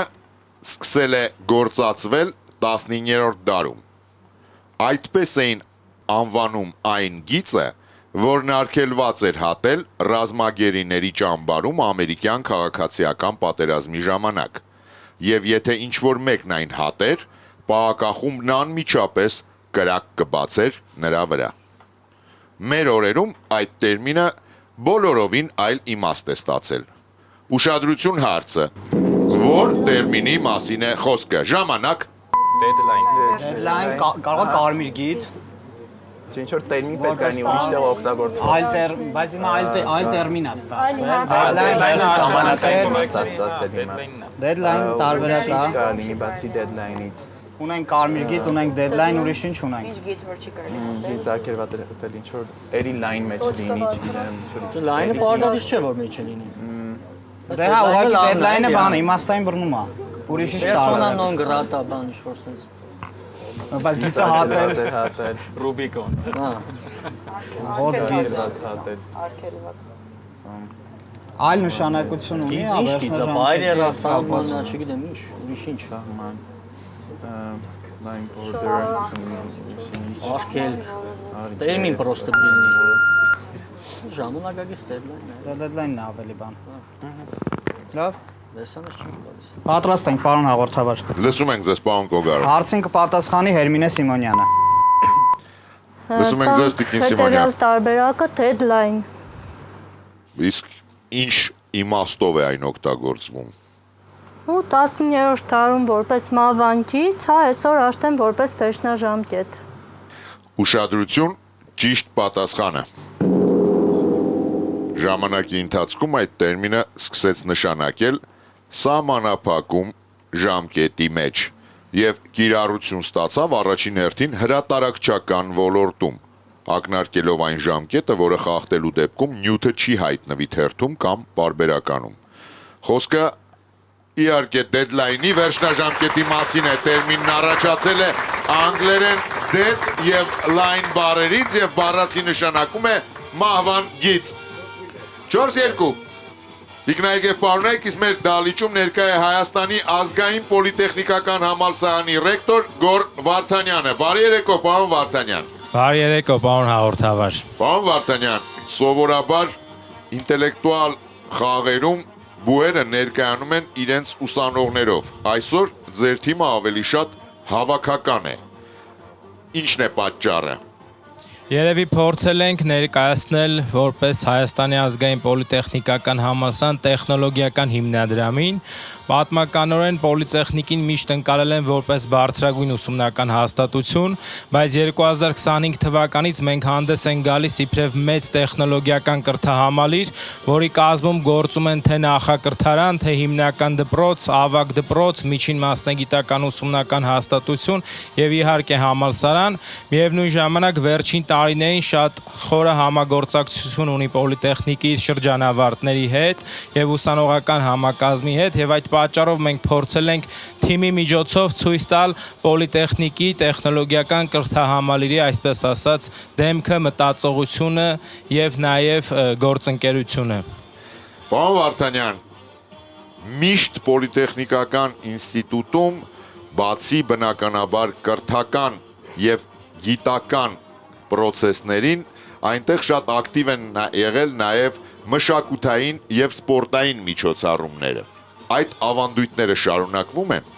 սկսել է գործածվել 19-րդ դարում։ Այդպես էին անվանում այն գիծը, որն արգելված էր հատել ռազմագերիների ճամբարում ամերիկյան քաղաքացիական պատերազմի ժամանակ, եւ եթե ինչ-որ մեկն այն հատեր, պահակախումբն անմիջապես կրակ կբացեր նրա վրա։ Մեր օրերում այդ տերմինը բոլորովին այլ իմաստ է ստացել։ Ուշադրություն հարցը, որ տերմինի մասին է խոսքը, ժամանակ։ Deadline կարող է կարմիր գիծ։ Ինչ-որ տերմին պետք է լինի ուրիշ տեղ օգտագործվում։ Բայց հիմա այլ տերմին է ստացել։ Deadline տարբերակ է։ Կարա լինի բացի deadline-ից։ Ունենք կարմիր գիծ, ունենք deadline, ուրիշ ինչ ունենք։ Ինչ գիծ որ չի կարելի։ Գիծ ակերված էլ ինչ-որ երի line մեջ լինի, չգիտեմ, ինչ-որ։ Լայնը պարտադիր չէ, որ մեջը լինի։ Դե հա, ուղղակի deadline-ը բան է, իմաստային բռնում է։ Ուրիշ ինչ Persona տարբերակ։ non grata բան ինչ-որ sense։ Բայց գիծը հատել, հատել, Ռուբիկոն։ Հա։ հոց գիծ, հատել։ Արգելված։ այլ նշանակություն ունի, Գիծ ինչ գիծ է, բայրերա, սահմանա, չգիտեմ ինչ, ուրիշ ինչ։ Սահման։ Line border։ Արգելք։ Տերմին պրոստը լինի։ Ժամանակակից deadline է։ deadline-ն է ավելի բան։ Լավ։ Լեսանս չի գալիս։ Պատրաստ ենք, պարոն հաղորդավար։ Լսում ենք ձեզ, պարոն Կոգարով։ Հարցին կպատասխանի Հերմինե Սիմոնյանը։ Լսում ենք ձեզ, Տիկին Սիմոնյան։ Հետևյալ տարբերակը deadline։ Իսկ ինչ իմաստով է այն օգտագործվում։ Ու 19-րդ դարում որպես մավանկից, հա, այսօր արդեն որպես վերջնաժամկետ։ Ուշադրություն, ճիշտ պատասխանը։ Ժամանակի ընթացքում այդ տերմինը սկսեց նշանակել սահմանափակում ժամկետի մեջ եւ կիրառություն ստացավ առաջին հերթին հրատարակչական ոլորտում, ակնարկելով այն ժամկետը, որը խախտելու դեպքում նյութը չի հայտնվի թերթում կամ պարբերականում։ Խոսքը իհարկե deadline-ի վերջնաժամկետի մասին է, տերմինն առաջացել է անգլերեն dead եւ line բառերից եւ բառացի նշանակում է մահվան գիծ։ 4-2 Տիկնայք եւ պարոնայք, իսկ մեր դահլիճում ներկա է Հայաստանի ազգային պոլիտեխնիկական համալսարանի ռեկտոր Գոր Վարդանյանը։ Բարի երեկո, պարոն Վարդանյան։ Բարի երեկո, պարոն հաղորդավար։ Պարոն Վարդանյան, սովորաբար ինտելեկտուալ խաղերում բուհերը ներկայանում են իրենց ուսանողներով։ Այսօր ձեր թիմը ավելի շատ հավաքական է։ Ինչն է պատճառը։ Երևի փորձել ենք ներկայացնել որպես Հայաստանի ազգային պոլիտեխնիկական համալսարան տեխնոլոգիական հիմնադրամին, պատմականորեն պոլիտեխնիկին միշտ ընկալել են որպես բարձրագույն ուսումնական հաստատություն, բայց 2025 թվականից մենք հանդես ենք գալիս իբրև մեծ տեխնոլոգիական կրթահամալիր, որի կազմում գործում են թե նախակրթարան, թե հիմնական դպրոց, ավագ դպրոց, միջին մասնագիտական ուսումնական հաստատություն եւ իհարկե համալսարան, միևնույն ժամանակ վերջին տարիներին շատ խորը համագործակցություն ունի պոլիտեխնիկի շրջանավարտների հետ եւ ուսանողական համակազմի հետ եւ այդ պատճառով մենք փորձել ենք թիմի միջոցով ցույց տալ պոլիտեխնիկի տեխնոլոգիական կրթահամալիրի, այսպես ասած, դեմքը, մտածողությունը եւ նաեւ գործընկերությունը։ Պարոն Վարդանյան, միշտ պոլիտեխնիկական ինստիտուտում բացի բնականաբար կրթական եւ գիտական պրոցեսներին, այնտեղ շատ ակտիվ են եղել նաև մշակութային եւ սպորտային միջոցառումները։ Այդ ավանդույթները շարունակվում են։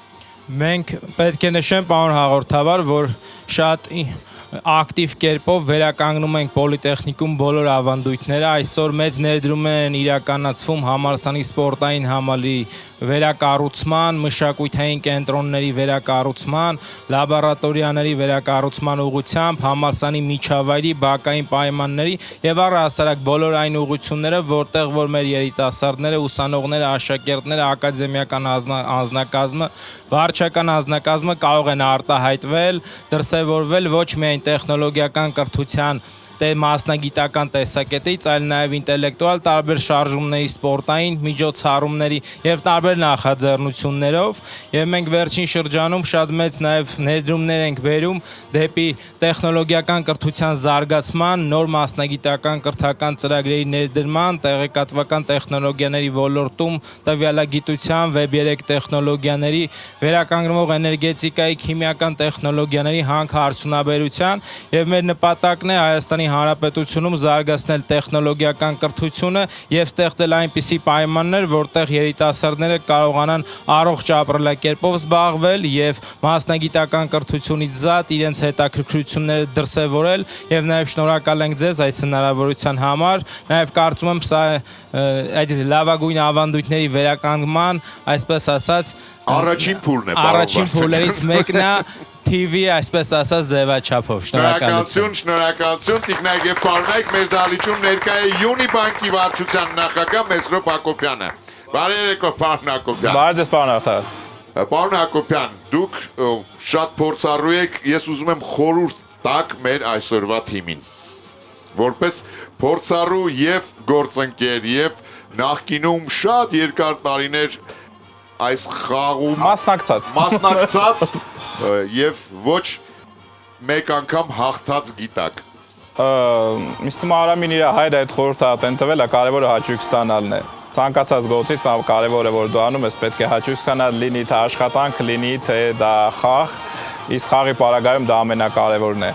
Մենք պետք է նշեմ, պարոն հաղորդավար, որ շատ ակտիվ կերպով վերականգնում ենք պոլիտեխնիկում բոլոր ավանդույթները, այսօր մեծ ներդրումներ են իրականացվում համալսարանի սպորտային համալիրի վերակառուցման, մշակութային կենտրոնների վերակառուցման, լաբորատորիաների վերակառուցման ուղղությամբ, համալսարանի միջավայրի, բակային պայմանների եւ առհասարակ բոլոր այն ուղղությունները, որտեղ որ մեր երիտասարդները, ուսանողները, աշակերտները, ակադեմիական անձնակազմը, վարչական անձնակազմը կարող են արտահայտվել, դրսևորվել ոչ միայն տեխնոլոգիական կրթության մասնագիտական տեսակետից, այլ նաև ինտելեկտուալ տարբեր շարժումների, սպորտային միջոցառումների եւ տարբեր նախաձեռնություններով եւ մենք վերջին շրջանում շատ մեծ նաև ներդրումներ ենք բերում դեպի տեխնոլոգիական կրթության զարգացման, նոր մասնագիտական կրթական ծրագրերի ներդրման, տեղեկատվական տեխնոլոգիաների ոլորտում, տվյալագիտության, Web 3 տեխնոլոգիաների, վերականգնվող էներգետիկայի, քիմիական տեխնոլոգիաների հանքարդյունաբերության եւ մեր նպատակն է Հայաստանի Հանրապետությունում զարգացնել տեխնոլոգիական կրթությունը եւ ստեղծել այնպիսի պայմաններ, որտեղ երիտասարդները կարողանան առողջ ապրելակերպով զբաղվել եւ մասնագիտական կրթությունից զատ իրենց հետաքրքրությունները դրսեւորել եւ նաեւ շնորհակալ ենք ձեզ այս հնարավորության համար, նաեւ կարծում եմ սա այդ լավագույն ավանդույթների վերականգնման, այսպես ասած, առաջին փուլն է, առաջին փուլերից մեկն է TV, այսպես ասած, ձևաչափով։ Շնորհակալություն, շնորհակալություն, տիկնայք եւ պարոնայք, մեր դահլիճում ներկա է Յունիբանկի վարչության նախագահ Մեսրոպ Հակոբյանը։ Բարի երեկո, պարոն Հակոբյան։ Բարի ձեզ, պարոն Արտար։ Պարոն Հակոբյան, դուք շատ փորձառու եք, ես ուզում եմ խորհուրդ տակ մեր այսօրվա թիմին։ Որպես փորձառու եւ գործընկեր եւ նախկինում շատ երկար տարիներ այս խաղում մասնակցած եւ ոչ մեկ անգամ հաղթած գիտակ։ Ինձ թվում է Արամին իր հայրը այդ խորհուրդը տվել է, կարևորը հաճույք ստանալն է։ Ցանկացած գործից կարևորը որ դու անում ես, պետք է հաճույք ստանալ, լինի թե աշխատանք, լինի թե դա խաղ, իսկ խաղի պարագայում դա ամենակարևորն է։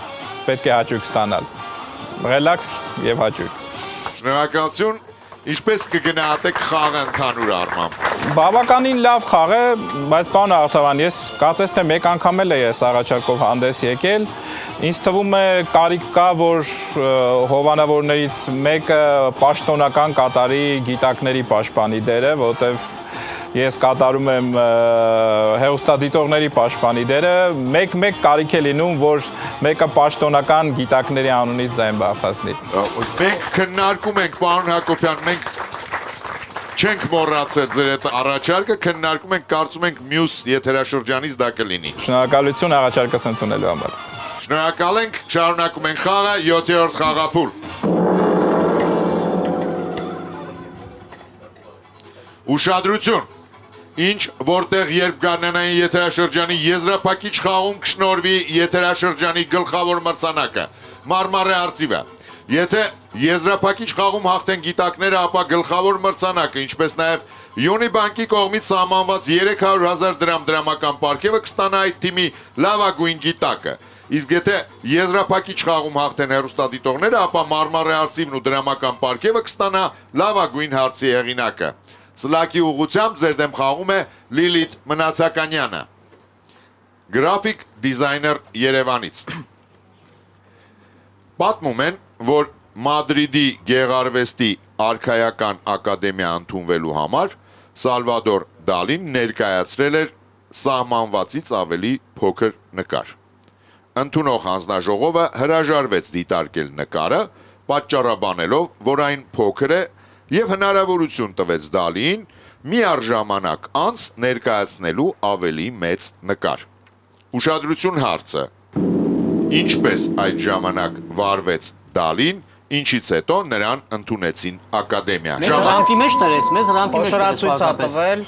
Պետք է հաճույք ստանալ։ Ռելաքս եւ հաճույք։ Շնորհակալություն։ Ինչպես կգնահատեք խաղը ընդհանուր առմամբ։ Բավականին լավ խաղ է, բայց պարոն Արտավան, ես կարծես թե մեկ անգամ էլ ես առաջարկով հանդես եկել։ Ինձ թվում է կարիք կա, որ հովանավորներից մեկը պաշտոնական կատարի գիտակների պաշտպանի դերը, որտեղ ես կատարում եմ հեռուստադիտողների պաշտպանի դերը, մեկ կարիք է լինում, որ մեկը պաշտոնական գիտակների անունից ձայն բարձրացնի։ Մենք քննարկում ենք, պարոն Հակոբյան, մենք չենք մոռացել ձեր այդ առաջարկը, քննարկում ենք, կարծում ենք մյուս եթերաշրջանից դա կլինի։ Շնորհակալություն առաջարկս ընդունելու համար։ Շնորհակալ ենք, շարունակում ենք խաղը, 7-րդ խաղափուլ։ Ուշադրություն։ Ինչ որտեղ երբ գարնանային եթերաշրջանի եզրափակիչ խաղում կշնորվի եթերաշրջանի գլխավոր մրցանակը, Մարմարե արծիվը։ Եթե եզրափակիչ խաղում հաղթեն գիտակները, ապա գլխավոր մրցանակը, ինչպես նաև Յունիբանկի կողմից սահմանված 300,000 դրամ դրամական պարգևը կստանա այդ թիմի լավագույն գիտակը։ Իսկ եթե եզրափակիչ խաղում հաղթեն հեռուստադիտողները, ապա Մարմարե արծիվն ու դրամական պարգևը կստանա լավագույն հարցի հեղինակը։ Սլակի ուղղությամբ ձեր դեմ խաղում է Լիլիթ Մնացականյանը, գրաֆիկ դիզայներ Երևանից։ Պատմում են, որ Մադրիդի Գեղարվեստի արքայական ակադեմիա ընդունվելու համար Սալվադոր Դալին ներկայացրել էր սահմանվածից ավելի փոքր նկար։ Ընդունող հանձնաժողովը հրաժարվեց դիտարկել նկարը, պատճառաբանելով, որ այն փոքր է եւ հնարավորություն տվեց Դալիին միառժամանակ անց ներկայացնելու ավելի մեծ նկար։ Ուշադրություն հարցը. ինչպես այդ ժամանակ վարվեց Դալին, ինչից հետո նրան ընդունեցին ակադեմիա։ Մեծ ռամքի մեջ դրեց, մեծ ռամքի մեջ Խոշորացույց է տվել,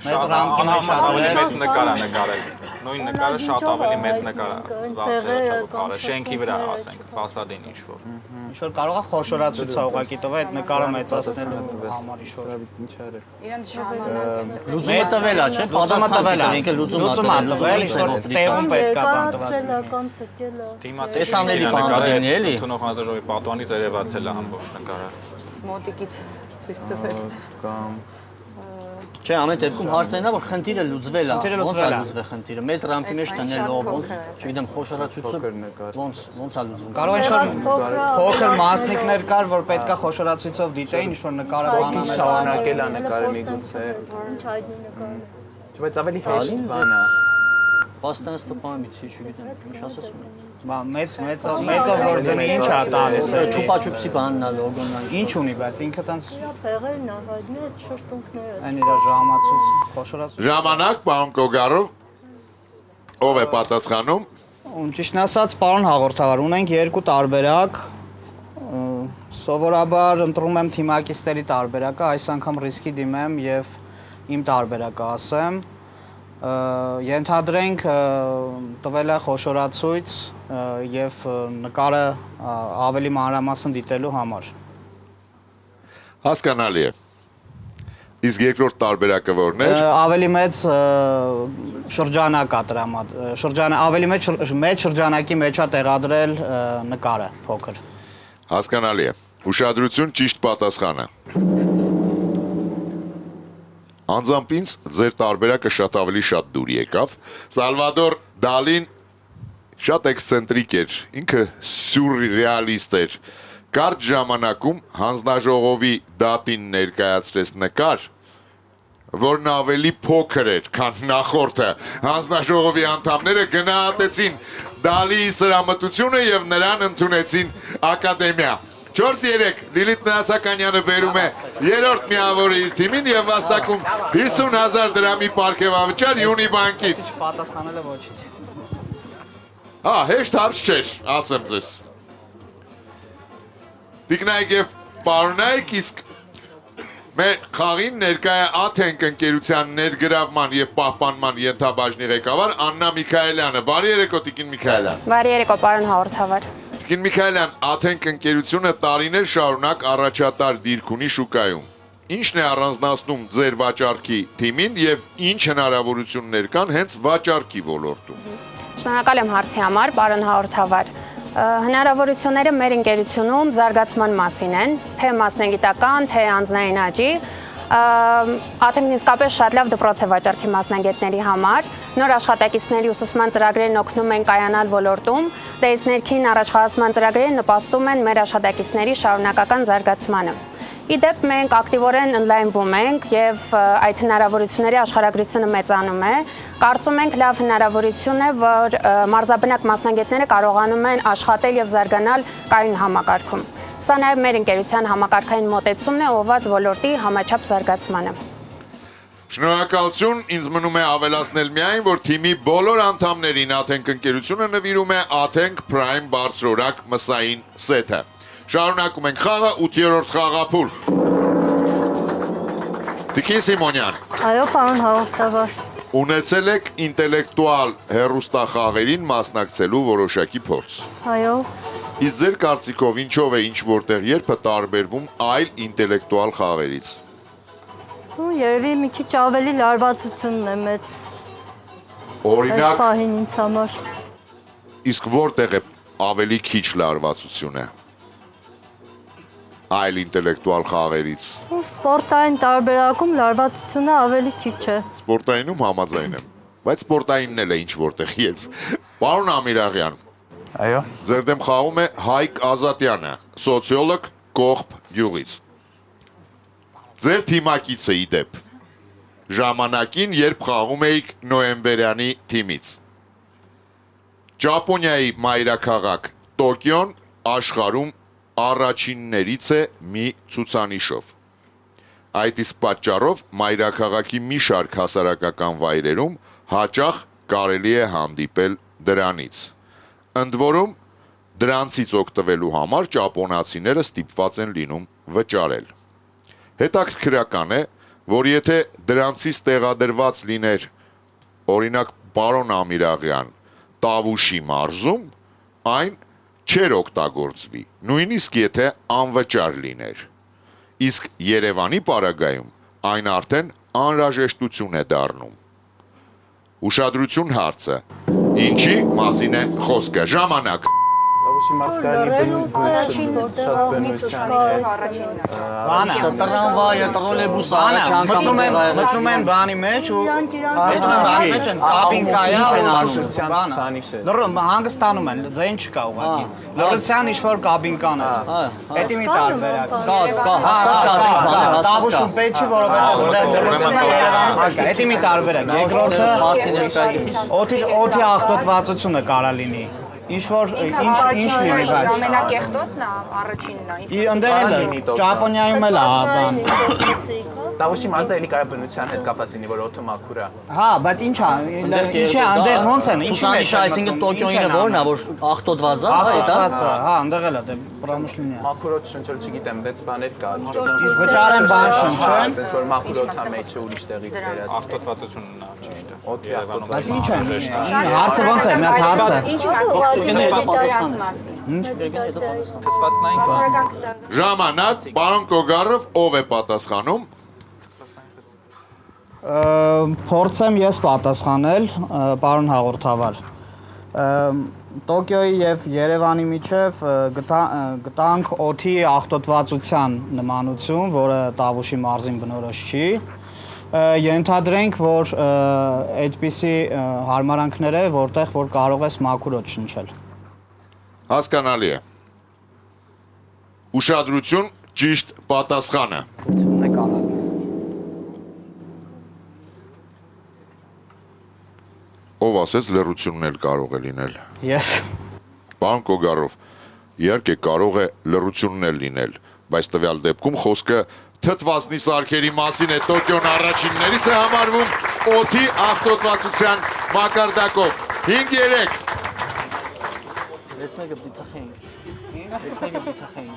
մեծ ռամքի մեջ ավելի արել։ մեծ նկար է նկարել։ Նույն նկարը շատ ավելի մեծ նկար է, շենքի վրա ասենք, ֆասադին ինչ-որ։ Ինչ-որ կարող է խոշորացույց ուղղակի տվել այդ նկարը մեծացնելու համար ինչ-որ։ լուծումը տվել է, չէ՞, պատասխանը լուծումը տվել, ինչ-որ տեղում պետք է բանտված։ Տեսանելի բան կլինի, էլի։ Ընդունող հանձնաժողովի պատուհանից երևացել է ամբողջ նկարը։ Մոտիկից ցույց տվել։ Կամ Չէ, ամեն դեպքում հարցն է, որ խնդիրը լուծվել է։ Խնդիրը Ոնց լուծվել է է։ լուծվել խնդիրը։ Մեծ ռամքի մեջ տնելով, ոնց, չգիտեմ, խոշորացույցը ոնց է լուծվում։ Կարող է ինչ-որ փոքր մասնիկներ կար, որ պետքա խոշորացույցով դիտեին, ինչ-որ նկարը բանանել։ շարունակել է նկարը միգուցե։ Ինչ հայտնի նկար։ Բայց ավելի հեշտ բան է։ Պաստանս տպամիցի, չգիտեմ, ինչ ասես ունի։ Մեծով որ դնի ինչ է տալիս։ Չուպա-չուպսի բանն է, լոգոն է։ Ինչ ունի, բայց ինքը տենց Փեղերն է հայտնի, այդ շրթունքները։ այն իր ժամացույց, խոշորացույց։ Ժամանակ, պարոն Կոգարով, ով է պատասխանում։ Ճիշտն ասած, պարոն հաղորդավար, ունենք երկու տարբերակ։ Սովորաբար ընտրում եմ թիմակիցների տարբերակը, այս անգամ ռիսկի դիմեմ եւ իմ տարբերակը ասեմ։ Ենթադրենք տվել է խոշորացույց եւ նկարը ավելի մանրամասն դիտելու համար։ Հասկանալի է։ Իսկ երկրորդ տարբերակը որն է։ Ավելի մեծ շրջանակ է ավելի մեծ շրջանակի մեջ է տեղադրել նկարը փոքր։ Հասկանալի է։ Ուշադրություն, ճիշտ պատասխանը։ Անձամբ ինձ ձեր տարբերակը շատ ավելի շատ դուր եկավ։ Սալվադոր Դալին շատ էքսցենտրիկ էր, ինքը սյուրռեալիստ էր։ Կարճ ժամանակում հանձնաժողովի դատին ներկայացրեց նկար, որն ավելի փոքր էր, քան նախորդը։ Հանձնաժողովի անդամները գնահատեցին Դալիի սրամտությունը եւ նրան ընդունեցին ակադեմիա։ 4-3 Լիլիթ Նացականյանը բերում է երրորդ միավորը իր թիմին եւ վաստակում 50,000 դրամի պարգևավճար Յունիբանկից։ Պատասխանելը ոչինչ։ Հեշտ հարց չէր, ասեմ ձեզ։ Տիկնայք եւ պարոնայք, իսկ մեր խաղին ներկայ է Աթենք ընկերության ներգրավման եւ պահպանման ենթաբաժնի ղեկավար Աննա Միքայելյանը։ Բարի երեկո, Տիկին Միքայելյան։ Բարի երեկո, պարոն հաղորդավար։ Տիկին Միքայելյան, Աթենք ընկերությունը տարիներ շարունակ առաջատար դիրք ունի շուկայում։ Ինչն է առանձնացնում ձեր վաճառքի թիմին եւ ինչ հնարավորություններ կան հենց վաճառքի ոլորտում։ Շնորհակալ եմ հարցի համար, պարոն հաղորդավար։ Հնարավորությունները մեր ընկերությունում զարգացման մասին են, թե մասնագիտական, թե անձնային աճի։ Աթենքն իսկապես շատ լավ դպրոց է վաճառքի մասնագետների համար։ Նոր աշխատակիցների ուսուցման ծրագրերն օգնում են կայանալ ոլորտում, դե իսկ ներքին առաջխաղացման ծրագրերը նպաստում են մեր աշխատակիցների շարունակական զարգացմանը։ Իդեպ մենք ակտիվորեն ընդլայնվում ենք եւ այդ հնարավորությունների աշխարհագրությունը մեծանում է։ Կարծում ենք լավ հնարավորություն է, որ մարզաբնակ մասնագետները կարողանում են աշխատել եւ զարգանալ կայուն համակարգում։ Սա նաեւ մեր ընկերության համակարգային մոտեցումն է ուղղված ոլորտի համաչափ զարգացմանը։ Շնորհակալություն, ինձ մնում է ավելացնել միայն, որ թիմի բոլոր անդամներին Աթենք ընկերությունը նվիրում է Աթենք Prime բարձրորակ մսային սեթը։ Շարունակում ենք խաղը 8-րդ խաղափուլ։ Տիկին Սիմոնյան։ Այո, պարոն հաղորդավար։ Ունեցել եք ինտելեկտուալ հեռուստախաղերին մասնակցելու որոշակի փորձ։ Այո։ Իսկ ձեր կարծիքով ինչով է ինչ որտեղ երբը տարբերվում այլ ինտելեկտուալ խաղերից։ Երևի մի քիչ ավելի լարվածությունն է մեծ։ Օրինակ, Պահին ինձ համար։ իսկ որտեղ է ավելի քիչ լարվածությունը այլ ինտելեկտուալ խաղերից։ Սպորտային տարբերակում լարվածությունը ավելի քիչ է։ Սպորտայինում համաձայն եմ, բայց սպորտայինն էլ է ինչ որտեղ երբ։ Պարոն Ամիրաղյան, Այո։ Ձեր դեմ խաղում է Հայկ Ազատյանը, սոցիոլոգ Կողբ գյուղից։ Ձեր թիմակիցը ի դեպ ժամանակին, երբ խաղում էիք նոյեմբերյանի թիմից։ Ճապոնիայի մայրաքաղաք Տոկիոն աշխարհում առաջիններից է մի ցուցանիշով։ Այդ իսկ պատճառով մայրաքաղաքի մի շարք հասարակական վայրերում հաճախ կարելի է հանդիպել դրանից։ Ընդ որում, դրանցից օգտվելու համար ճապոնացիները ստիպված են լինում վճարել։ Հետաքրքրական է, որ եթե դրանցից տեղադրված լիներ, օրինակ պարոն Ամիրաղյան, Տավուշի մարզում, այն չէր օգտագործվի, նույնիսկ եթե անվճար լիներ։ Իսկ Երևանի պարագայում այն արդեն անհրաժեշտություն է դառնում։ Ուշադրություն հարցը, ինչի մասին է խոսքը, ժամանակ։ Տավուշի մարզկայանի Տրամվայը, տրոլեյբուսը մտնում են բանի մեջ ու հանգստանում են, ձեն չկա ուղղակի։ Լռության ինչ-որ կաբինկան է։ Էդի մի տարբերակ։ Տավուշում պետք չի, որովհետև լռությունը Երևանում կա։ Էդի մի տարբերակ։ Երկրորդը օդի աղտոտվածությունը կարա լինի։ Ինչ-որ ինչ լինի, բայց ամենակեղտոտն է, առաջինն է։ Ընդեղ էլ Ճապոնիայում էլ է բան։ Տավուշի մարզը էլի կարա բնության հետ կապված լինի, որ օդը մաքուր է։ Հա, բայց ինչ է, այնտեղ ոնց են, ինչի մեջ է։ Այսինքն Տոկիոյինը որն է, որ աղտոտված է, աղտոտված է, հա, ընդեղ էլ է, դե պրոմիշլինի է։ Մաքուր օդ շնչել չգիտեմ, 6 բաներ կա։ Վճարեն բան շնչեն։ Ոնց որ մաքուր օդա մեջը ուրիշ տեղից վերած։ Աղտոտվածությունն է, ճիշտ է։ Օդի աղտոտված։ Բայց ինչ է, հարցը ոնց է, մի հատ հարցը։ Ինչի մասին։ Ժամանակ, պարոն Կոգարով, ով է պատասխանում։ Փորձեմ ես պատասխանել, պարոն հաղորդավար։ Տոկիոյի եւ Երևանի միջև գտանք օդի աղտոտվածության նմանություն, որը Տավուշի մարզին բնորոշ չի։ Ենթադրենք, որ այդպիսի հարմարանքներ է, որտեղ որ կարող ես մաքուր օդ շնչել։ Հասկանալի է։ Ուշադրություն, ճիշտ պատասխանը։ Ով ասեց լռությունն էլ կարող է լինել։ Ես։ Պարոն Կոգարով, իհարկե կարող է լռությունն էլ լինել, բայց տվյալ դեպքում խոսքը թթվածնի սարքերի մասին է, Տոկիոն առաջիններից է համարվում օդի աղտոտվածության մակարդակով։ 5-3։ Ես մեկը դիթախենք։ Ես մեկը դիթախենք։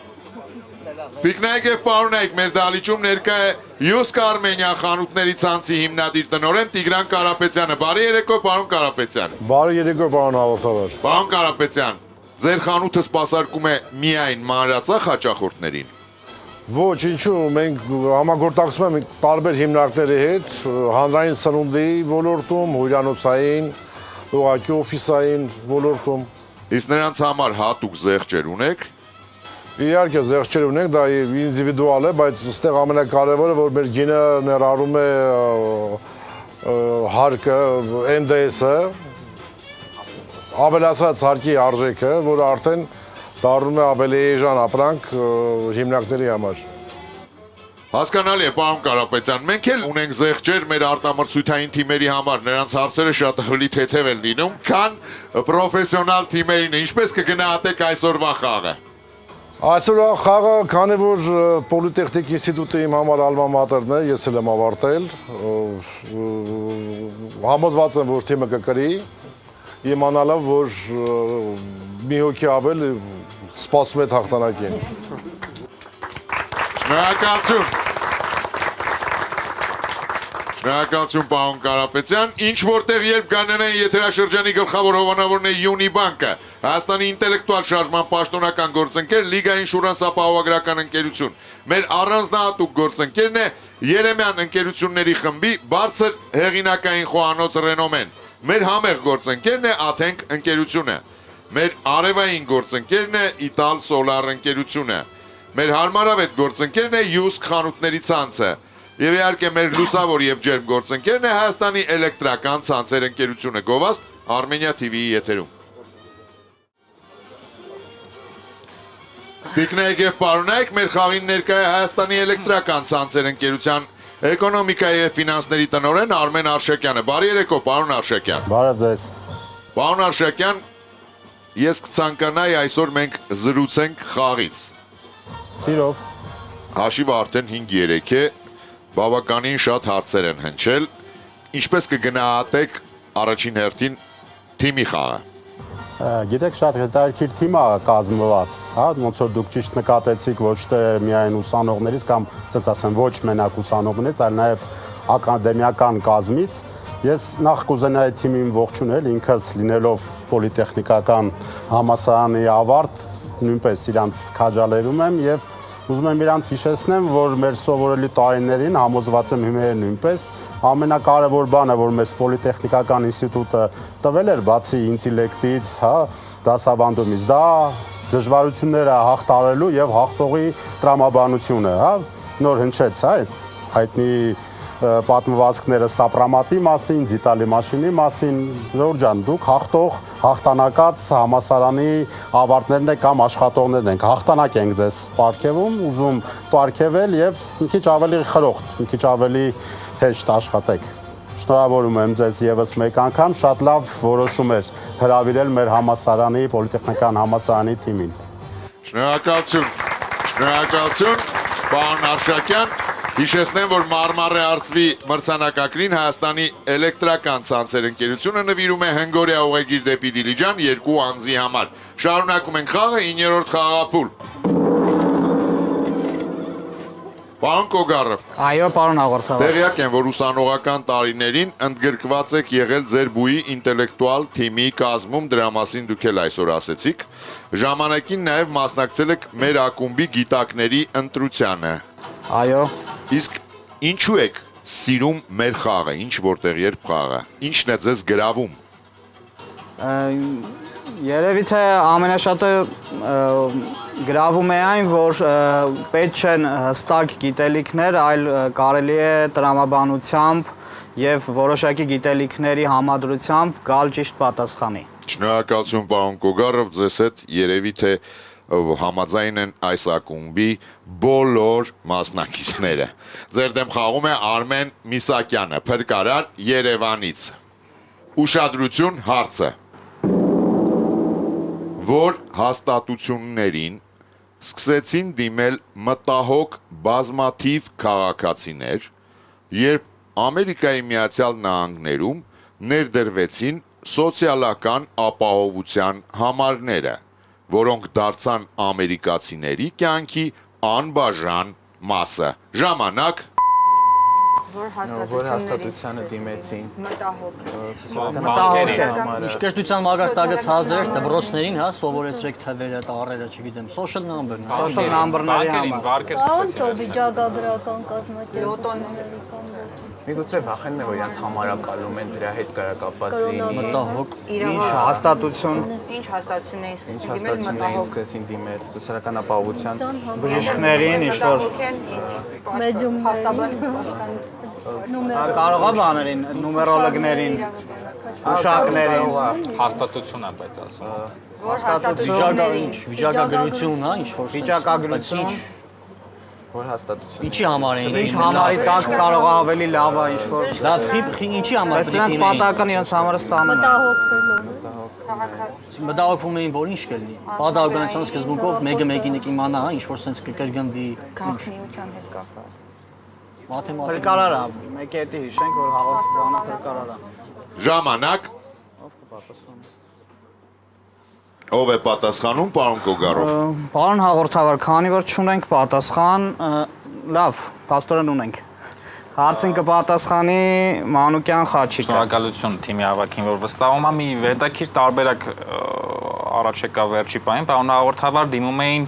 Տիկնայք և պարունայք, մեր դալիճում ներկա է Յուսկա Արմենիա խանութների ցանցի հիմնադիր տնօրեն Տիգրան Կարապետյանը։ Բարի երեկո, պարոն Կարապետյան։ Բարի երեկո, պարոն հաղորդավար։ Պարոն Կարապետյան, ձեր խանութը սպասարկում է միայն մանրածախ հաճախորդներին։ Ոչ, ինչու, մենք համագործակցում ենք տարբեր հիմնարկների հետ, հանրային սնունդի ոլորտում, հյուրանոցային, ուղղակի օֆիսային ոլորտում։ Իսկ նրանց համար հատուկ զեղչեր ունեք։ Իհարկե զեղչեր ունենք, դա ինդիվիդուալ է, բայց այստեղ ամենակարևորը, որ մեր գինը ներառում է հարկը, NDS-ը, ավելացած հարկի արժեքը, որը արդեն դառնում է ավելի էժան ապրանք հիմնարկների համար։ Հասկանալի է, պարոն Կարապետյան, մենք էլ ունենք զեղչեր մեր արտամրցութային թիմերի համար, նրանց հարցերը շատ ավելի թեթև են լինում, քան պրոֆեսիոնալ թիմերին, ինչպես կգնահատեք այսօրվա խաղը։ Այսօրվա խաղը, քանի որ Պոլիտեխնիկ ինստիտուտը իմ համար ալմա մատերն է, ես էլ եմ ավարտել, համոզված եմ, որ թիմը կկրի, իմանալով, որ մի հոգի ավել սպասում է հաղթանակին։ Շնորհակալություն։ Շնորհակալություն, պարոն Կարապետյան։ Ինչ որտեղ երբ կանենային եթերաշրջանի գլխավոր հովանավորն է Յունիբանկը, Հայաստանի ինտելեկտուալ շարժման պաշտոնական գործընկեր, Լիգային շուրանս ապահովագրական ընկերություն։ Մեր առանձնահատուկ գործընկերն է Երեմյան ընկերությունների խմբի բարձր հեղինակային խոհանոց Ռենոմեն։ Մեր համեղ գործընկերն է Աթենք ընկերությունը։ Մեր արևային գործընկերն է Իտալ Սոլար ընկերությունը։ Մեր հարմարավետ գործընկերն է Յուսկ խանութների ցանցը։ Եվ իհարկե մեր լուսավոր եւ ջերմ գործընկերն է Հայաստանի էլեկտրական ցանցեր ընկերությունը։ Գովաստ Արմենիա TV-ի եթերում։ Տիկնայք եւ պարոնայք, մեր խաղին ներկա է Հայաստանի էլեկտրական ցանցեր ընկերության էկոնոմիկայի եւ ֆինանսների տնօրեն Արմեն Արշակյանը։ Բարի երեկո, պարոն Արշակյան։ Բարև ձեզ։ Պարոն Արշակյան, ես կցանկանայի այսօր մենք զրուցենք խաղից։ Սիրով։ Հաշիվը արդեն 5-3 է, բավականին շատ հարցեր են հնչել։ Ինչպես կգնահատեք առաջին հերթին թիմի խաղը։ Գիտեք, շատ հետաքրքիր թիմ է կազմված, հա, ոնց որ դուք ճիշտ նկատեցիք ոչ թե միայն ուսանողներից կամ ասած ասեմ ոչ մենակ ուսանողներից, այլ նաև ակադեմիական կազմից։ Ես նախ կուզենայի թիմին ողջունել, ինքս լինելով պոլիտեխնիկական համալսարանի ավարտ, նույնպես իրանց քաջալերում եմ եւ ուզում եմ իրանց հիշեցնեմ, որ մեր սովորելի տարիներին համոզված եմ հիմա նույնպես ամենակարևոր բանը, որ մեզ պոլիտեխնիկական ինստիտուտը տվել էր, բացի ինտելեկտից, հա, դասավանդումից, դա դժվարությունները հաղթարելու եւ հաղթողի տրամաբանությունը, հա, նոր հնչեց, հա, այդ հայտնի պատմվածքները Սապրամատի մասին, Ձիտալի մաշինի մասին, Ժորժ ջան, դուք հաղթող, հաղթանակած համասարանի ավարտներն եք կամ աշխատողներն եք, հաղթանակ ենք ձեզ պարգևում, ուզում պարգևել եւ մի քիչ ավելի խրոխտ, մի քիչ ավելի հեշտ աշխատեք։ Շնորհավորում եմ ձեզ եւս մեկ անգամ, շատ լավ որոշում էր հրավիրել մեր համասարանի, պոլիտեխնիկական համասարանի թիմին։ Շնորհակալություն, շնորհակալություն, պարոն Արշակյան։ Հիշեցնեմ, որ Մարմարե արծվի մրցանակակրին Հայաստանի էլեկտրական ցանցեր ընկերությունը նվիրում է հնգորյա ուղեգիր դեպի Դիլիջան 2 անձի համար։ Շարունակում ենք խաղը 9-րդ խաղափուլ։ Պարոն Կոգարով։ Այո, պարոն հաղորդավար։ Տեղյակ եմ, որ ուսանողական տարիներին ընդգրկված եք եղել ձեր բուի ինտելեկտուալ թիմի կազմում, դրա մասին դուք էլ այսօր ասեցիք։ Ժամանակին նաև մասնակցել եք մեր ակումբի գիտակների ընտրությանը։ Այո։ Իսկ ինչու եք սիրում մեր խաղը, ինչ որտեղ երբ խաղը, ինչն է ձեզ գրավում։ Երևի թե ամենաշատը գրավում է այն, որ պետք չեն հստակ գիտելիքներ, այլ կարելի է տրամաբանությամբ եւ որոշակի գիտելիքների համադրությամբ գալ ճիշտ պատասխանի։ Շնորհակալություն, պարոն Կոգարով, ձեզ հետ երևի թե համաձայն են այս ակումբի բոլոր մասնակիցները։ Ձեր դեմ խաղում է Արմեն Միսակյանը, փրկարար Երևանից։ Ուշադրություն, հարցը։ Որ հաստատություններին սկսեցին դիմել մտահոգ բազմաթիվ քաղաքացիներ, երբ Ամերիկայի Միացյալ Նահանգներում ներդրվեցին սոցիալական ապահովության համարները, որոնք դարձան ամերիկացիների կյանքի անբաժան մասը։ Ժամանակ։ Որ հաստատությանը դիմեցին։ Ճշտության մագարտակը ցածր դպրոցներին, հա, սովորեցրեք թվերը, տառերը, չգիտեմ, social number-ն։ Social number-ների համար։ Ոնց վիճակագրական կազմակերպությունների կամ Միգուցե վախենում են, որ իրենց համարակալում են դրա հետ կապված լինի։ Մտահոգ։ Ինչ հաստատություն։ Ինչ հաստատություններին սկսեցին դիմել սոցիալական ապահովության բժիշկներին, ինչ-որ մեդիում կարող է բաներին, նումերոլոգներին, ուշակներին։ Հաստատություն է, բայց ասում։ Վիճակագրություն, հա, ինչ-որ վիճակագրություն։ Որ հաստատություն։ Ինչի համար են։ Ինչ համարի տակ կարող է ավելի լավ է ինչ-որ։ Լավ, ինչի համար պետք է պատահական իրենց համարը ստանում են։ Մտահոգվում էին, որ ինչ կլինի։ Պատահականության սկզբունքով մեկը մեկին իմանա, հա, ինչ-որ sense կկրկնվի գաղտնիության հետ կապված։ Փրկարար է, մեկի հետի հիշենք, որ հաղորդանը փրկարար է։ Ժամանակ։ Ով է պատասխանում, պարոն Կոգարով։ Պարոն հաղորդավար, քանի որ չունենք պատասխան, լավ, փաստորեն ունենք։ Հարցին կպատասխանի Մանուկյան Խաչիկը։ Շնորհակալություն թիմի ավակին, որ վստահում եմ մի հետաքրքիր տարբերակ առաջ եկավ վերջի պահին, պարոն հաղորդավար դիմում էին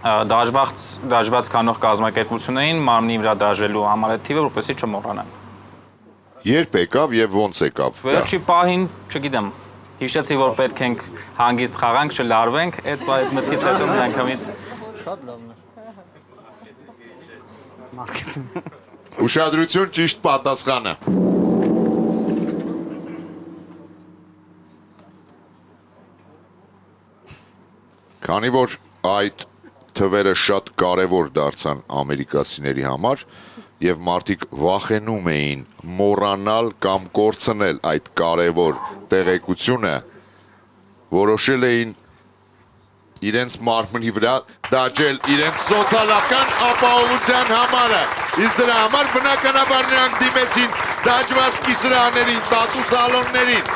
դաժված կանող կազմակերպություններին մարմնի վրա դաժելու համար այդ թիվը, որպեսզի չմոռանան։ Երբ եկավ եւ ոնց եկավ։ Վերջի պահին, չգիտեմ, հիշեցի, որ պետք ենք հանգիստ խաղանք, չլարվենք, այդ մտքից հետո միանգամից շատ լավն է։ Ուշադրություն, ճիշտ պատասխանը։ Քանի որ այդ թվերը շատ կարևոր դարձան ամերիկացիների համար եւ մարդիկ վախենում էին մոռանալ կամ կորցնել այդ կարևոր տեղեկությունը, որոշել էին իրենց մարմնի վրա դաջել իրենց սոցիալական ապահովության համարը։ Իսկ դրա համար բնականաբար նրանք դիմեցին դաջվածքի սրահներին, տատու սալոններին։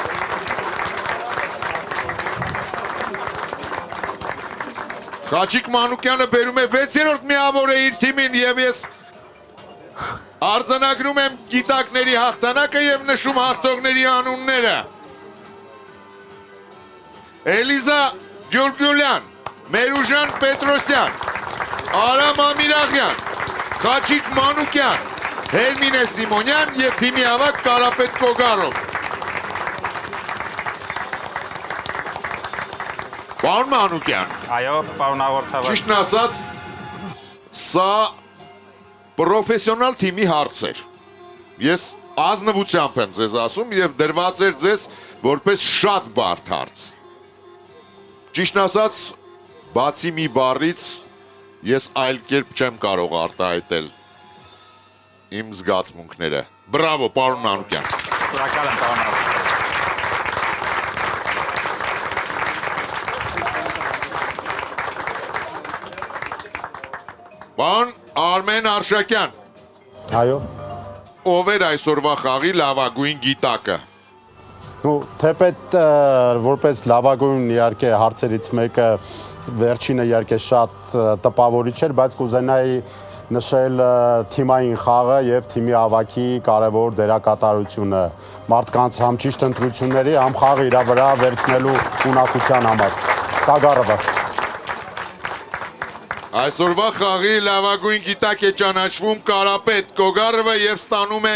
Խաչիկ Մանուկյանը բերում է 6-րդ միավորը իր թիմին եւ ես արձանագրում եմ գիտակների հաղթանակը եւ նշում հաղթողների անունները։ Էլիզա Գյուրգյուլյան, Մերուժան Պետրոսյան, Արամ Ամիրախյան, Խաչիկ Մանուկյան, Հերմինե Սիմոնյան եւ թիմի ավագ Կարապետ Կոգարով։ Պարոն Մանուկյան։ Այո, պարոն հաղորդավար։ Ճիշտն ասած, սա պրոֆեսիոնալ թիմի հարց էր։ Ես ազնվությամբ եմ ձեզ ասում եւ դրված էր ձեզ որպես շատ բարդ հարց։ Ճիշտն ասած, բացի մի բառից ես այլ կերպ չեմ կարող արտահայտել իմ զգացմունքները։ Բրավո, պարոն Մանուկյան։ Շնորհակալ եմ, պարոն հաղորդավար։ Պարոն Արմեն Արշակյան։ Այո։ Ով էր այսօրվա խաղի լավագույն գիտակը։ Թեպետ որպես լավագույն իհարկե հարցերից մեկը վերջինը իհարկե շատ տպավորիչ էր, բայց կուզենայի նշել թիմային խաղը եւ թիմի ավագի կարևոր դերակատարությունը մարդկանց համ ճիշտ ընտրությունների, համ խաղը իր վրա վերցնելու ունակության համար։ Կագարովը։ Այսօրվա խաղի լավագույն գիտակ է ճանաչվում Կարապետ Կոգարովը եւ ստանում է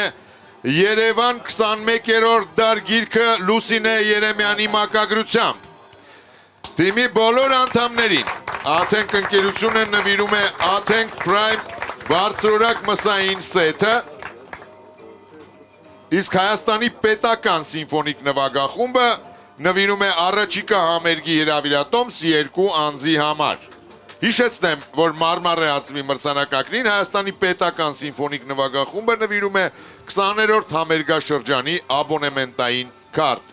Երևան 21-րդ դար գիրքը Լուսինե Երեմյանի մակագրությամբ։ Թիմի բոլոր անդամներին Աթենք ընկերությունը նվիրում է Աթենք Prime բարձրորակ մսային սեթը, իսկ Հայաստանի պետական սիմֆոնիկ նվագախումբը նվիրում է առաջիկա համերգի հրավիրատոմս 2 անձի համար։ Հիշեցնեմ, որ Մարմարե ածվի մրցանակակրին Հայաստանի պետական սիմֆոնիկ նվագախումբը նվիրում է 20-րդ համերգաշրջանի աբոնեմենտային քարտ։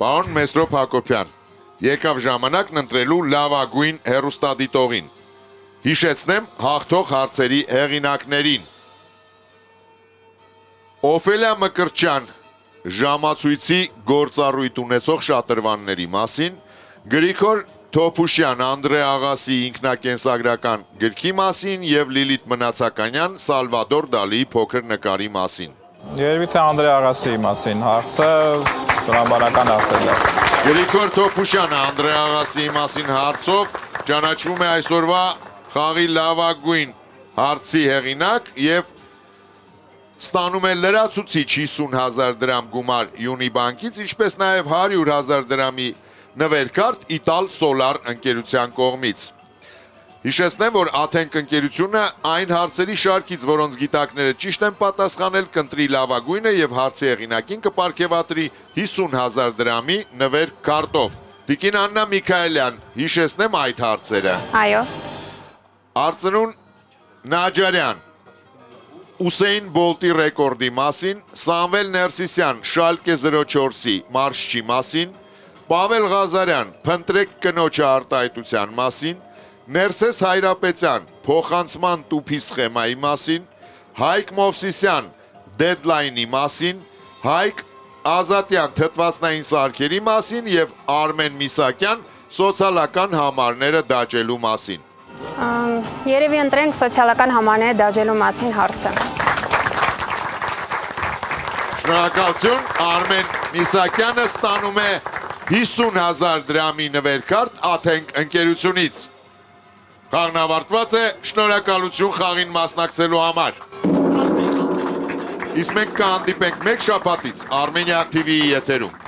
Պարոն Մեսրոպ Հակոբյան, եկավ ժամանակն ընտրելու լավագույն հեռուստադիտողին։ Հիշեցնեմ հաղթող հարցերի հեղինակներին։ Օֆելիա Մկրտչյան, ժամացույցի գործառույթ ունեցող շատրվանների մասին, Գրիգոր Թոփուշյան, Անդրե Աղասի ինքնակենսագրական գրքի մասին եւ Լիլիթ Մնացականյան Սալվադոր Դալիի փոքր նկարի մասին։ Երևի թե Անդրե Աղասիի մասին հարցը տրամաբանական հարցեր է։ Գրիգոր Թոփուշյանը Անդրե Աղասիի մասին հարցով ճանաչվում է այսօրվա խաղի լավագույն հարցի հեղինակ եւ ստանում է լրացուցիչ 50,000 դրամ գումար Յունիբանկից, ինչպես նաեւ 100,000 դրամի նվերքարտ Իտալ Սոլար ընկերության կողմից։ Հիշեցնեմ, որ Աթենք ընկերությունը այն հարցերի շարքից, որոնց գիտակները ճիշտ են պատասխանել, կընտրի լավագույնը եւ հարցի հեղինակին կպարգեւատրի 50,000 դրամի նվերքարտով։ Տիկին Աննա Միքայելյան, հիշեցնեմ այդ հարցերը։ Այո։ Արծնուն Նաջարյան, Ուսեյն Բոլտի ռեկորդի մասին, Սամվել Ներսիսյան, Շալկե 04-ի մարշչի մասին, Պավել Ղազարյան, փնտրեք կնոջը արտահայտության մասին, Ներսես Հայրապետյան, փոխանցման տուփի սխեմայի մասին, Հայկ Մովսիսյան, դեդլայնի մասին, Հայկ Ազատյան, թթվածնային սարքերի մասին եւ Արմեն Միսակյան, սոցիալական համարները դաջելու մասին։ Երևի ընտրենք սոցիալական համարները դաջելու մասին հարցը։ Շնորհակալություն, Արմեն Միսակյանը ստանում է 50,000 դրամի նվերքարտ Աթենք ընկերությունից։ Խաղն ավարտված է, շնորհակալություն խաղին մասնակցելու համար։ Իսկ մենք կհանդիպենք մեկ շաբաթից Armenia TV-ի եթերում։